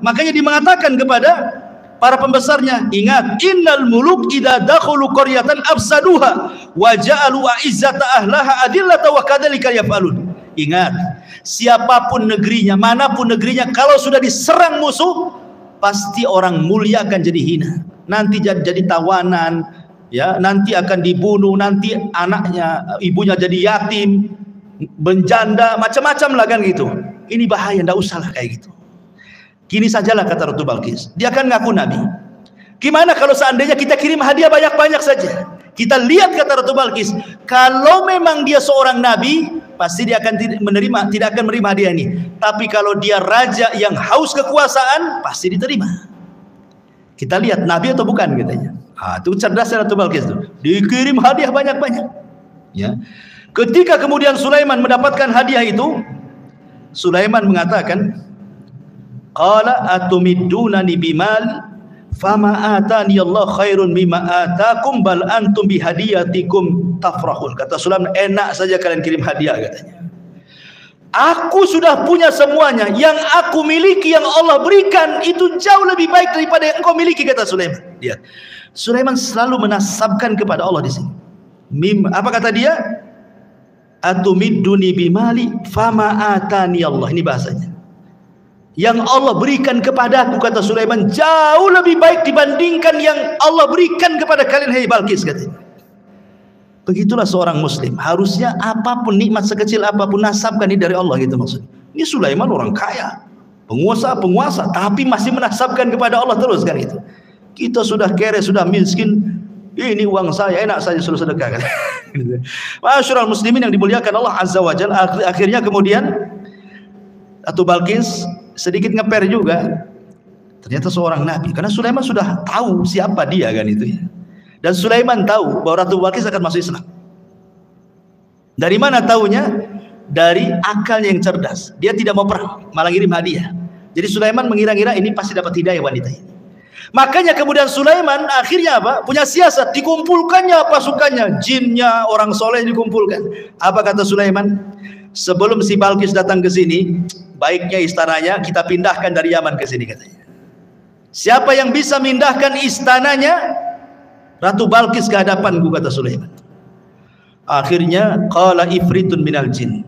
makanya dia mengatakan kepada para pembesarnya, ingat, innal muluk idza dakhulu qaryatan afsaduha wa ja'alu a'izzata ahlaha adillata wa kadzalika yaf'alun. Ingat, siapapun negerinya, manapun negerinya, kalau sudah diserang musuh, pasti orang mulia akan jadi hina. Nanti jadi tawanan, ya, nanti akan dibunuh, nanti anaknya, ibunya jadi yatim, menjanda, macam-macam lah kan gitu. Ini bahaya, enggak usah lah kayak gitu. Gini sajalah kata Ratu Balqis, dia akan ngaku nabi. Gimana kalau seandainya kita kirim hadiah banyak-banyak saja? Kita lihat kata Ratu Balqis, kalau memang dia seorang nabi, pasti dia akan tidak akan menerima hadiah ini. Tapi kalau dia raja yang haus kekuasaan, pasti diterima. Kita lihat nabi atau bukan katanya. Itu cerdas Ratu Balqis tuh. Dikirim hadiah banyak-banyak. Ya. Ketika kemudian Sulaiman mendapatkan hadiah itu, Sulaiman mengatakan, qala atumiddunani bimal fama atani Allah khairun mimma atakum bal antum bihadiyatikum tafrahun. Kata Sulaiman, enak saja kalian kirim hadiah katanya. Aku sudah punya semuanya, yang aku miliki, yang Allah berikan itu jauh lebih baik daripada yang engkau miliki, kata Sulaiman. Lihat, Sulaiman selalu menasabkan kepada Allah di sini. Apa kata dia? Atumidduni bimali fama atani Allah. Ini bahasanya. Yang Allah berikan kepadaku, kata Sulaiman, jauh lebih baik dibandingkan yang Allah berikan kepada kalian, hai Balqis, katanya. Begitulah seorang muslim, harusnya apapun nikmat sekecil apapun nasabkan ini dari Allah gitu maksudnya. Ini Sulaiman orang kaya, penguasa, tapi masih menasabkan kepada Allah terus kan itu. Kita sudah kere, sudah miskin, ini uang saya, enak saja suruh sedekah kan. Masyaallah muslimin yang dimuliakan Allah Azza wa Jalla. Akhirnya kemudian Ratu Balqis sedikit ngeper juga. Ternyata seorang nabi, karena Sulaiman sudah tahu siapa dia kan itu ya. Dan Sulaiman tahu bahwa Ratu Balqis akan masuk Islam. Dari mana tahunya? Dari akalnya yang cerdas. Dia tidak mau perang, malah ngirim hadiah. Jadi Sulaiman mengira-ngira ini pasti dapat hidayah wanita ini. Makanya kemudian Sulaiman akhirnya apa? Punya siasat, dikumpulkannya pasukannya, jinnya, orang soleh dikumpulkan. Apa kata Sulaiman? Sebelum si Balqis datang ke sini, baiknya istananya kita pindahkan dari Yaman ke sini katanya. Siapa yang bisa mindahkan istananya Ratu Balqis ke hadapanku, kata Sulaiman. Akhirnya qala ifritun minal jin.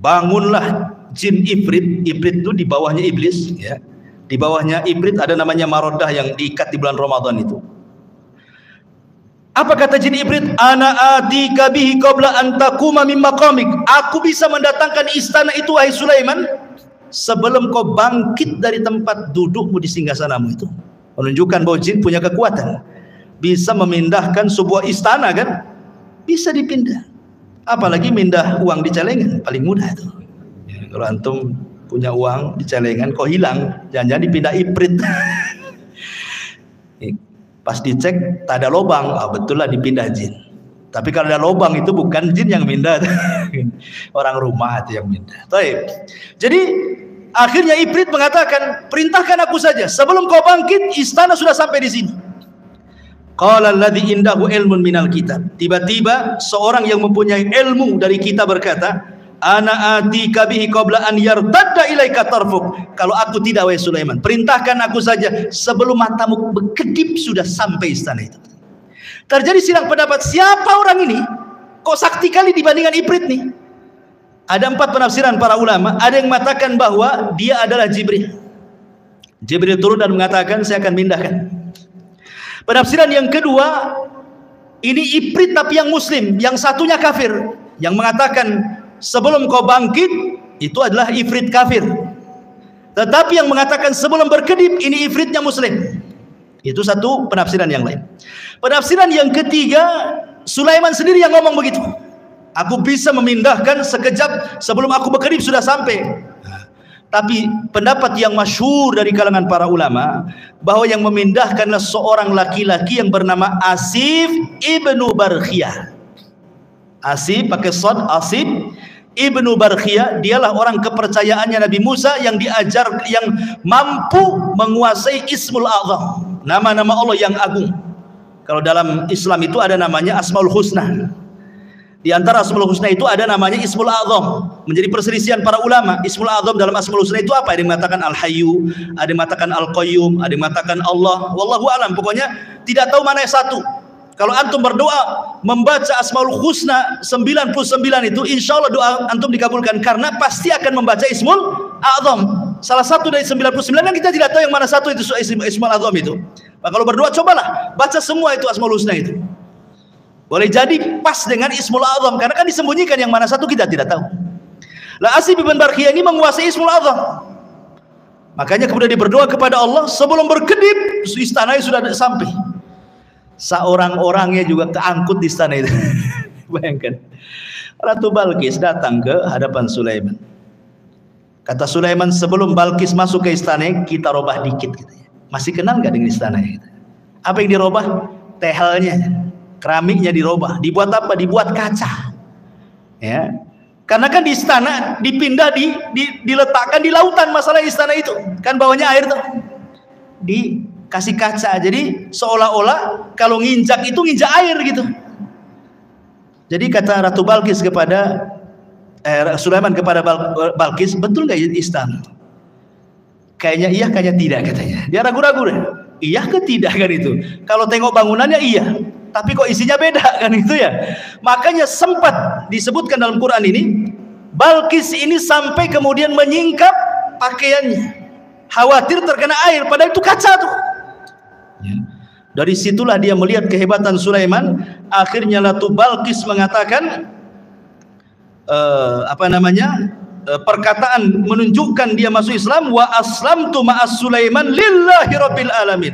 Bangunlah jin ifrit. Ifrit itu di bawahnya iblis ya. Di bawahnya ifrit ada namanya Maroddah yang diikat di bulan Ramadan itu. Apa kata jin ifrit? Ana atika bihi qabla an taquma min maqamik. Aku bisa mendatangkan istana itu wahai Sulaiman sebelum kau bangkit dari tempat dudukmu di singgasanamu itu. Menunjukkan bahwa jin punya kekuatan, bisa memindahkan sebuah istana kan, bisa dipindah. Apalagi mindah uang di celengan, paling mudah itu ya, kalau antum punya uang di celengan kok hilang, jangan-jangan dipindah ifrit. Pas dicek tak ada lubang, betul lah dipindah jin. Tapi kalau ada lubang itu bukan jin yang mindah, orang rumah itu yang mindah. Baik. Jadi akhirnya ifrit mengatakan, perintahkan aku saja sebelum kau bangkit, istana sudah sampai di sini. Qala alladzi indahu ilmun minal kitab. Tiba-tiba seorang yang mempunyai ilmu dari kitab berkata, ana atika bihi qabla an yartadda ilaika tarfuk. Kalau aku tidak, wahai Sulaiman, perintahkan aku saja sebelum matamu berkedip sudah sampai istana itu. Terjadi silang pendapat, siapa orang ini? Kok sakti kali dibandingkan ifrit nih? Ada 4 penafsiran para ulama. Ada yang mengatakan bahwa dia adalah Jibril. Jibril turun dan mengatakan, saya akan mindahkan. Penafsiran yang kedua, ini ifrit tapi yang muslim, yang satunya kafir, yang mengatakan sebelum kau bangkit itu adalah ifrit kafir. Tetapi yang mengatakan sebelum berkedip ini ifritnya muslim. Itu satu penafsiran yang lain. Penafsiran yang ketiga, Sulaiman sendiri yang ngomong begitu. Aku bisa memindahkan sekejap sebelum aku berkedip sudah sampai. Tapi pendapat yang masyhur dari kalangan para ulama bahwa yang memindahkanlah seorang laki-laki yang bernama Asif ibnu Barkhiyah. Asif pakai shad, Asif ibnu Barkhiyah, dialah orang kepercayaannya Nabi Musa yang diajar, yang mampu menguasai Ismul A'zam, nama-nama Allah yang agung. Kalau dalam Islam itu ada namanya Asmaul Husna. Di antara Asmaul Husna itu ada namanya Ismul A'zam. Menjadi perselisihan para ulama, Ismul A'zam dalam Asmaul Husna itu apa? Ada yang mengatakan Al-Hayyu, ada yang mengatakan Al-Qayyum, ada yang mengatakan Allah. Wallahu alam. Pokoknya tidak tahu mana yang satu. Kalau antum berdoa membaca Asmaul Husna 99 itu, insya Allah doa antum dikabulkan, karena pasti akan membaca Ismul A'zam. salah satu dari 99 yang kita tidak tahu yang mana satu itu Ismul Azam itu. Maka kalau berdoa cobalah baca semua itu Asmaul Husna itu. Boleh jadi pas dengan Ismul Azam karena kan disembunyikan yang mana satu kita tidak tahu. Lah Asy bin Barqiyah ini menguasai Ismul Azam. Makanya kemudian dia berdoa kepada Allah sebelum berkedip istananya sudah sampai. Seorang-orangnya juga keangkut di istana itu. Bayangkan. Ratu Balkis datang ke hadapan Sulaiman. Kata Sulaiman, sebelum Balkis masuk ke istana, kita robah dikit. Masih kenal nggak dengan istananya? Apa yang dirobah? Tehelnya, keramiknya dirobah. Dibuat apa? Dibuat kaca. Ya, karena kan di istana dipindah, diletakkan di lautan masalah istana itu. Kan bawahnya air tuh. Dikasih kaca. Jadi seolah-olah kalau nginjak itu nginjak air gitu. Jadi kata Ratu Balkis kepada Sulaiman kepada Balkis, betul nggak istana? Kayaknya iya, kayaknya tidak katanya. Dia ragu-ragu deh. Iya ke tidak kan itu? Kalau tengok bangunannya iya, tapi kok isinya beda kan itu ya. Makanya sempat disebutkan dalam Quran ini, Balkis ini sampai kemudian menyingkap pakaiannya, khawatir terkena air. Padahal itu kaca tuh. Ya. Dari situlah dia melihat kehebatan Sulaiman. Akhirnya Ratu Balkis mengatakan perkataan menunjukkan dia masuk Islam, wa aslamtu ma'as Sulaiman lillahi rabbil alamin.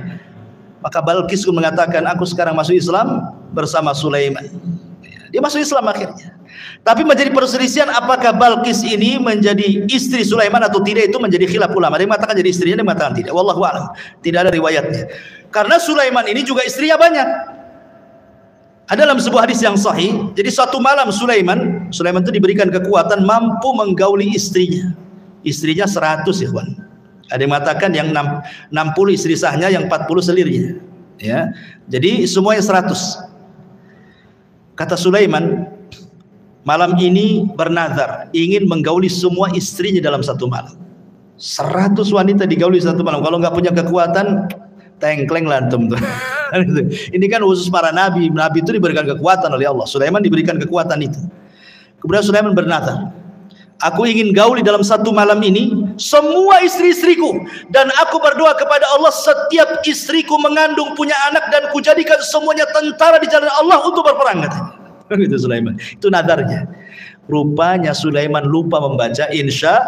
Maka Balkis pun mengatakan, aku sekarang masuk Islam bersama Sulaiman. Dia masuk Islam akhirnya. Tapi menjadi perselisihan apakah Balkis ini menjadi istri Sulaiman atau tidak, itu menjadi khilaf ulama. Ada yang mengatakan jadi istrinya, ada yang mengatakan tidak. Wallahu a'lam. Tidak ada riwayatnya. Karena Sulaiman ini juga istrinya banyak. Ada dalam sebuah hadis yang sahih. Jadi suatu malam Sulaiman itu diberikan kekuatan mampu menggauli istrinya. Istrinya 100 ya kawan. Ada yang mengatakan yang 60 istri sahnya, yang 40 selirnya. Ya. Jadi semuanya 100. Kata Sulaiman, malam ini bernazar ingin menggauli semua istrinya dalam satu malam. 100 wanita digauli satu malam. Kalau nggak punya kekuatan, tengkleng lantum tuh. Ini kan khusus para nabi. Nabi itu diberikan kekuatan oleh Allah. Sulaiman diberikan kekuatan itu. Kemudian Sulaiman bernazar, aku ingin gauli dalam satu malam ini semua istri-istriku, dan aku berdoa kepada Allah setiap istriku mengandung punya anak dan kujadikan semuanya tentara di jalan Allah untuk berperang, katanya. Itu Sulaiman. Itu nadarnya. Rupanya Sulaiman lupa membaca insya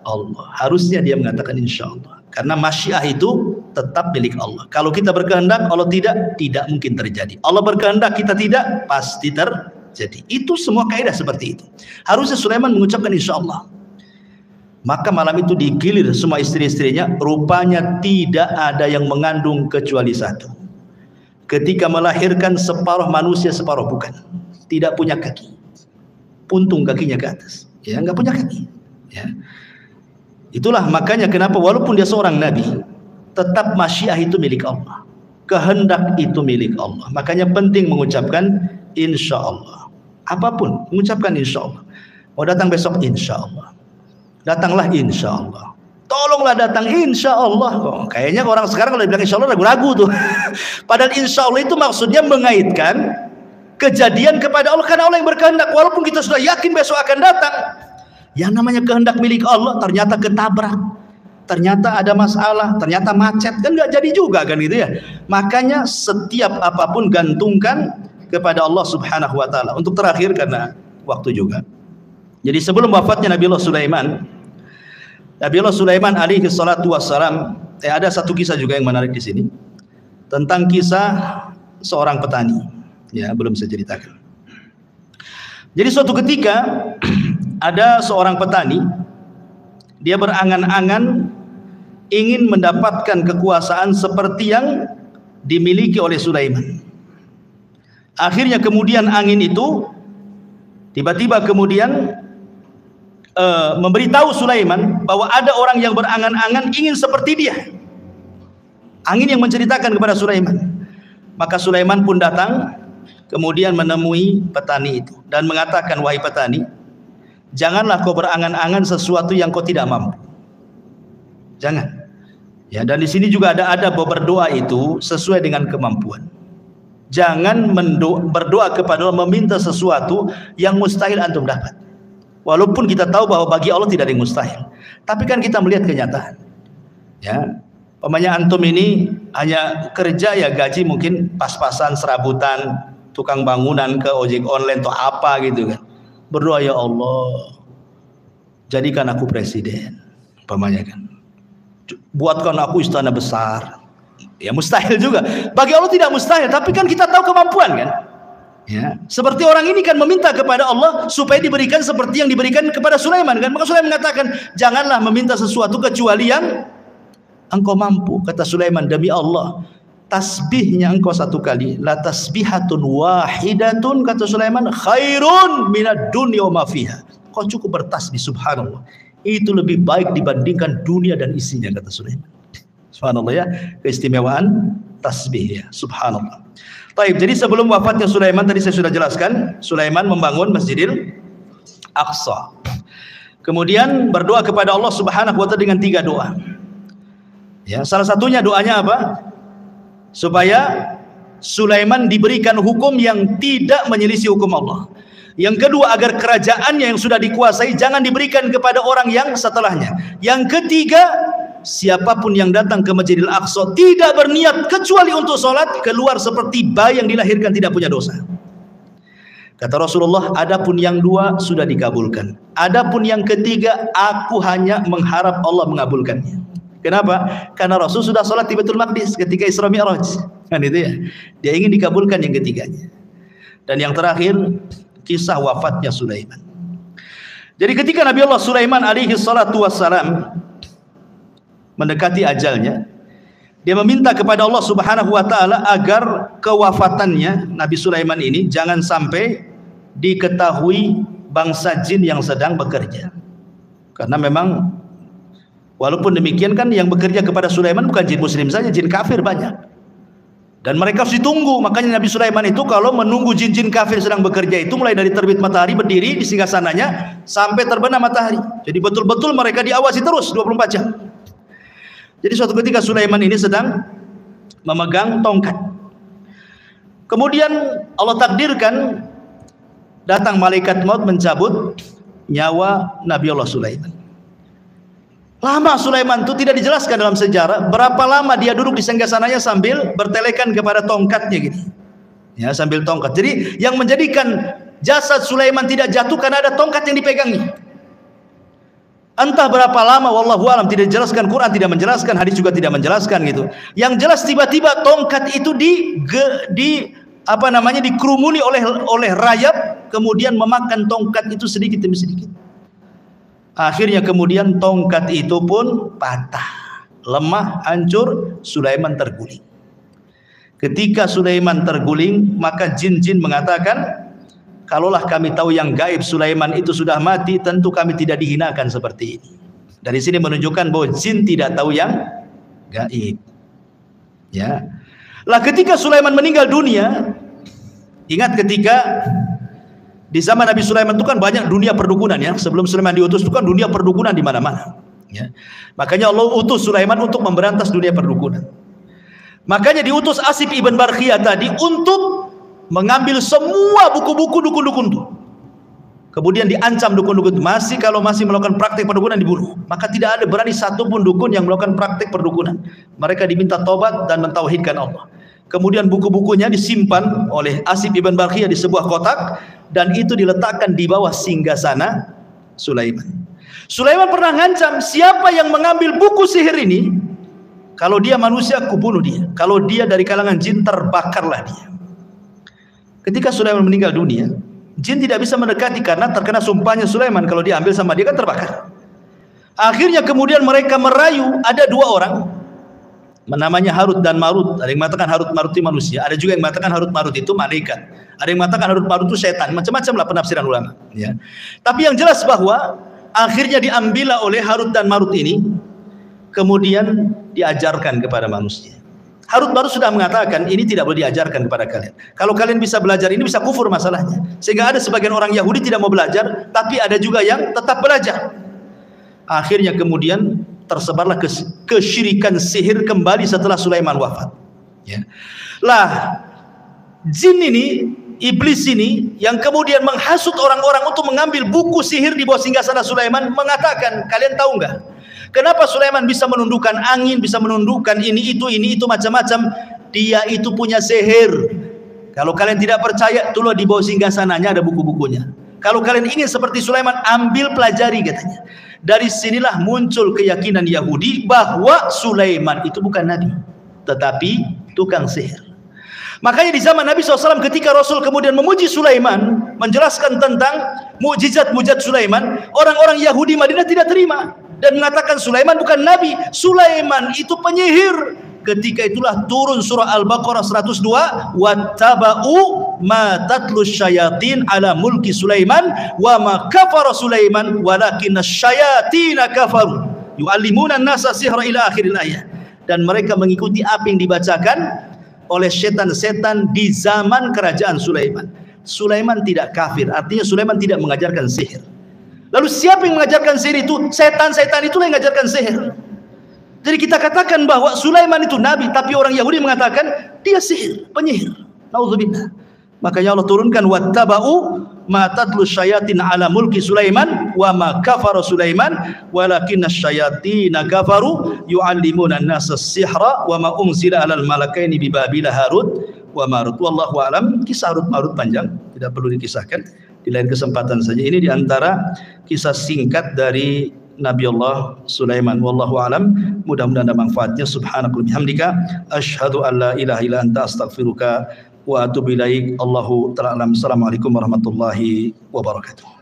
Allah. Harusnya dia mengatakan insya Allah. Karena masyiah itu tetap milik Allah. Kalau kita berkehendak, Allah tidak mungkin terjadi. Allah berkehendak, kita tidak, pasti terjadi. Itu semua kaidah seperti itu. Harusnya Sulaiman mengucapkan insya Allah. Maka malam itu digilir semua istri-istrinya. Rupanya tidak ada yang mengandung kecuali satu. Ketika melahirkan, separuh manusia, separuh bukan. Tidak punya kaki. Puntung kakinya ke atas. Ya, nggak punya kaki. Ya. Itulah makanya kenapa walaupun dia seorang nabi, tetap masyiah itu milik Allah. Kehendak itu milik Allah. Makanya penting mengucapkan insya Allah. Apapun, mengucapkan insya Allah. Mau datang besok, insya Allah. Datanglah insya Allah. Tolonglah datang insya Allah. Oh, kayaknya orang sekarang kalau bilang insya Allah ragu-ragu tuh. Padahal insya Allah itu maksudnya mengaitkan kejadian kepada Allah. Karena Allah yang berkehendak. Walaupun kita sudah yakin besok akan datang, yang namanya kehendak milik Allah ternyata ketabrak, ternyata ada masalah, ternyata macet, kan nggak jadi juga kan gitu ya. Makanya setiap apapun gantungkan kepada Allah Subhanahu wa taala. Untuk terakhir karena waktu juga. Jadi sebelum wafatnya Nabiullah Sulaiman alaihi salatu wassalam, ada satu kisah juga yang menarik di sini tentang kisah seorang petani. Ya, belum saya ceritakan. Jadi suatu ketika ada seorang petani, dia berangan-angan ingin mendapatkan kekuasaan seperti yang dimiliki oleh Sulaiman. Akhirnya kemudian angin itu tiba-tiba kemudian memberitahu Sulaiman bahwa ada orang yang berangan-angan ingin seperti dia. Angin yang menceritakan kepada Sulaiman. Maka Sulaiman pun datang kemudian menemui petani itu dan mengatakan, wahai petani, janganlah kau berangan-angan sesuatu yang kau tidak mampu. Jangan. Ya, dan di sini juga ada berdoa itu sesuai dengan kemampuan. Jangan berdoa kepada Allah meminta sesuatu yang mustahil antum dapat. Walaupun kita tahu bahwa bagi Allah tidak ada yang mustahil. Tapi kan kita melihat kenyataan. Ya, umpamanya antum ini hanya kerja ya gaji mungkin pas-pasan, serabutan, tukang bangunan ke ojek online atau apa gitu kan. Berdoa, ya Allah, jadikan aku presiden, umpamanya kan. Buatkan aku istana besar. Ya mustahil juga. Bagi Allah tidak mustahil, tapi kan kita tahu kemampuan kan. Ya, seperti orang ini kan meminta kepada Allah supaya diberikan seperti yang diberikan kepada Sulaiman kan. Maka Sulaiman mengatakan, janganlah meminta sesuatu kecuali yang engkau mampu. Kata Sulaiman, demi Allah, tasbihnya engkau satu kali, la tasbihatun wahidatun, kata Sulaiman, khairun minad dunya wa ma fiha. Kau cukup bertasbih, subhanallah, itu lebih baik dibandingkan dunia dan isinya, kata Sulaiman. Subhanallah ya, keistimewaan tasbih ya, subhanallah. Baik, jadi sebelum wafatnya Sulaiman, tadi saya sudah jelaskan, Sulaiman membangun Masjidil Aqsa. Kemudian berdoa kepada Allah Subhanahu wa taala dengan 3 doa. Ya, salah satunya doanya apa? Supaya Sulaiman diberikan hukum yang tidak menyelisih hukum Allah. Yang kedua, agar kerajaannya yang sudah dikuasai jangan diberikan kepada orang yang setelahnya. Yang ketiga, siapapun yang datang ke Masjidil Aqsa tidak berniat kecuali untuk sholat, keluar seperti bayi yang dilahirkan tidak punya dosa. Kata Rasulullah, adapun yang 2 sudah dikabulkan. Adapun yang ketiga, aku hanya mengharap Allah mengabulkannya. Kenapa? Karena Rasul sudah sholat di Baitul Maqdis ketika Isra Mi'raj. Kan itu ya. Dia ingin dikabulkan yang ketiganya. Dan yang terakhir, kisah wafatnya Sulaiman. Jadi ketika Nabi Allah Sulaiman alaihi salatu wassalam mendekati ajalnya, dia meminta kepada Allah Subhanahu wa taala agar kewafatannya Nabi Sulaiman ini jangan sampai diketahui bangsa jin yang sedang bekerja. Karena memang walaupun demikian kan yang bekerja kepada Sulaiman bukan jin muslim saja, jin kafir banyak. Dan mereka harus ditunggu. Makanya Nabi Sulaiman itu kalau menunggu jin-jin kafir sedang bekerja itu mulai dari terbit matahari berdiri di singgasananya sampai terbenam matahari. Jadi betul-betul mereka diawasi terus 24 jam. Jadi suatu ketika Sulaiman ini sedang memegang tongkat. Kemudian Allah takdirkan datang malaikat maut mencabut nyawa Nabi Allah Sulaiman. Lama Sulaiman itu tidak dijelaskan dalam sejarah berapa lama dia duduk di singgasananya sambil bertelekan kepada tongkatnya gitu. Ya, sambil tongkat. Jadi yang menjadikan jasad Sulaiman tidak jatuh karena ada tongkat yang dipegangnya. Entah berapa lama, wallahu alam, tidak dijelaskan, Quran tidak menjelaskan, hadis juga tidak menjelaskan gitu. Yang jelas tiba-tiba tongkat itu dikerumuni oleh rayap, kemudian memakan tongkat itu sedikit demi sedikit. Akhirnya kemudian tongkat itu pun patah, lemah, hancur, Sulaiman terguling. Ketika Sulaiman terguling, maka jin-jin mengatakan, kalaulah kami tahu yang gaib Sulaiman itu sudah mati, tentu kami tidak dihinakan seperti ini. Dari sini menunjukkan bahwa jin tidak tahu yang gaib. Ya. Lah ketika Sulaiman meninggal dunia, ingat ketika di zaman Nabi Sulaiman itu kan banyak dunia perdukunan ya. Sebelum Sulaiman diutus itu kan dunia perdukunan di mana-mana. Ya. Makanya Allah utus Sulaiman untuk memberantas dunia perdukunan. Makanya diutus Asif ibn Barkhiyah tadi untuk mengambil semua buku-buku dukun-dukun itu. Kemudian diancam dukun-dukun itu, kalau masih melakukan praktik perdukunan dibunuh. Maka tidak ada berani satupun dukun yang melakukan praktik perdukunan. Mereka diminta tobat dan mentauhidkan Allah. Kemudian buku-bukunya disimpan oleh Asif ibn Barkhiyah di sebuah kotak dan itu diletakkan di bawah singgasana Sulaiman. Sulaiman pernah ngancam, siapa yang mengambil buku sihir ini, kalau dia manusia aku bunuh dia, kalau dia dari kalangan jin terbakarlah dia. Ketika Sulaiman meninggal dunia, jin tidak bisa mendekati karena terkena sumpahnya Sulaiman, kalau diambil sama dia kan terbakar. Akhirnya kemudian mereka merayu, ada 2 orang namanya Harut dan Marut. Ada yang mengatakan Harut Marut itu manusia, ada juga yang mengatakan Harut Marut itu malaikat, ada yang mengatakan Harut Marut itu setan, macam-macam lah penafsiran ulama ya. Tapi yang jelas bahwa akhirnya diambillah oleh Harut dan Marut ini, kemudian diajarkan kepada manusia. Harut Marut sudah mengatakan ini tidak boleh diajarkan kepada kalian. Kalau kalian bisa belajar ini bisa kufur masalahnya. Sehingga ada sebagian orang Yahudi tidak mau belajar, tapi ada juga yang tetap belajar. Akhirnya kemudian tersebarlah kesyirikan sihir kembali setelah Sulaiman wafat. Ya. Lah, jin ini iblis ini yang kemudian menghasut orang-orang untuk mengambil buku sihir di bawah singgasana Sulaiman mengatakan, kalian tahu nggak? Kenapa Sulaiman bisa menundukkan angin, bisa menundukkan ini itu macam-macam? Dia itu punya sihir. Kalau kalian tidak percaya, itulah di bawah singgasananya ada buku-bukunya. Kalau kalian ingin seperti Sulaiman, ambil pelajari katanya. Dari sinilah muncul keyakinan Yahudi bahwa Sulaiman itu bukan nabi, tetapi tukang sihir. Makanya di zaman Nabi SAW ketika Rasul kemudian memuji Sulaiman, menjelaskan tentang mukjizat-mukjizat Sulaiman, orang-orang Yahudi Madinah tidak terima dan mengatakan Sulaiman bukan nabi, Sulaiman itu penyihir. Ketika itulah turun surah Al-Baqarah 102, wattaba'u ma tatlu syayatin ala mulki Sulaiman wa ma kafara Sulaiman walakinna syayatina kafaru yu'allimuna an-nasa sihra ila akhiril ayat. Dan mereka mengikuti apa yang dibacakan oleh setan-setan di zaman kerajaan Sulaiman. Sulaiman tidak kafir, artinya Sulaiman tidak mengajarkan sihir. Lalu siapa yang mengajarkan sihir itu? Setan-setan itulah yang mengajarkan sihir. Jadi kita katakan bahwa Sulaiman itu nabi, tapi orang Yahudi mengatakan dia sihir, penyihir. Nauzubillah. Makanya Allah turunkan wattaba'u ma tatlu syayatin ala mulki Sulaiman wa ma kafara Sulaiman walakinna syayatina kafaru yu'allimuna an-nasa as-sihra wa ma unzila 'alal malakaini bi Babila Harut wa Marut. Wallahu a'lam. Kisah Harut Marut panjang, tidak perlu dikisahkan. Di lain kesempatan saja. Ini di antara kisah singkat dari Nabi Allah Sulaiman. Wallahu alam. Mudah-mudahan ada manfaatnya. Subhanakallahumma bihamdika asyhadu an la ilaha illa anta astaghfiruka wa atubu ilaik. Allahu ta'ala alam. Assalamualaikum warahmatullahi wabarakatuh.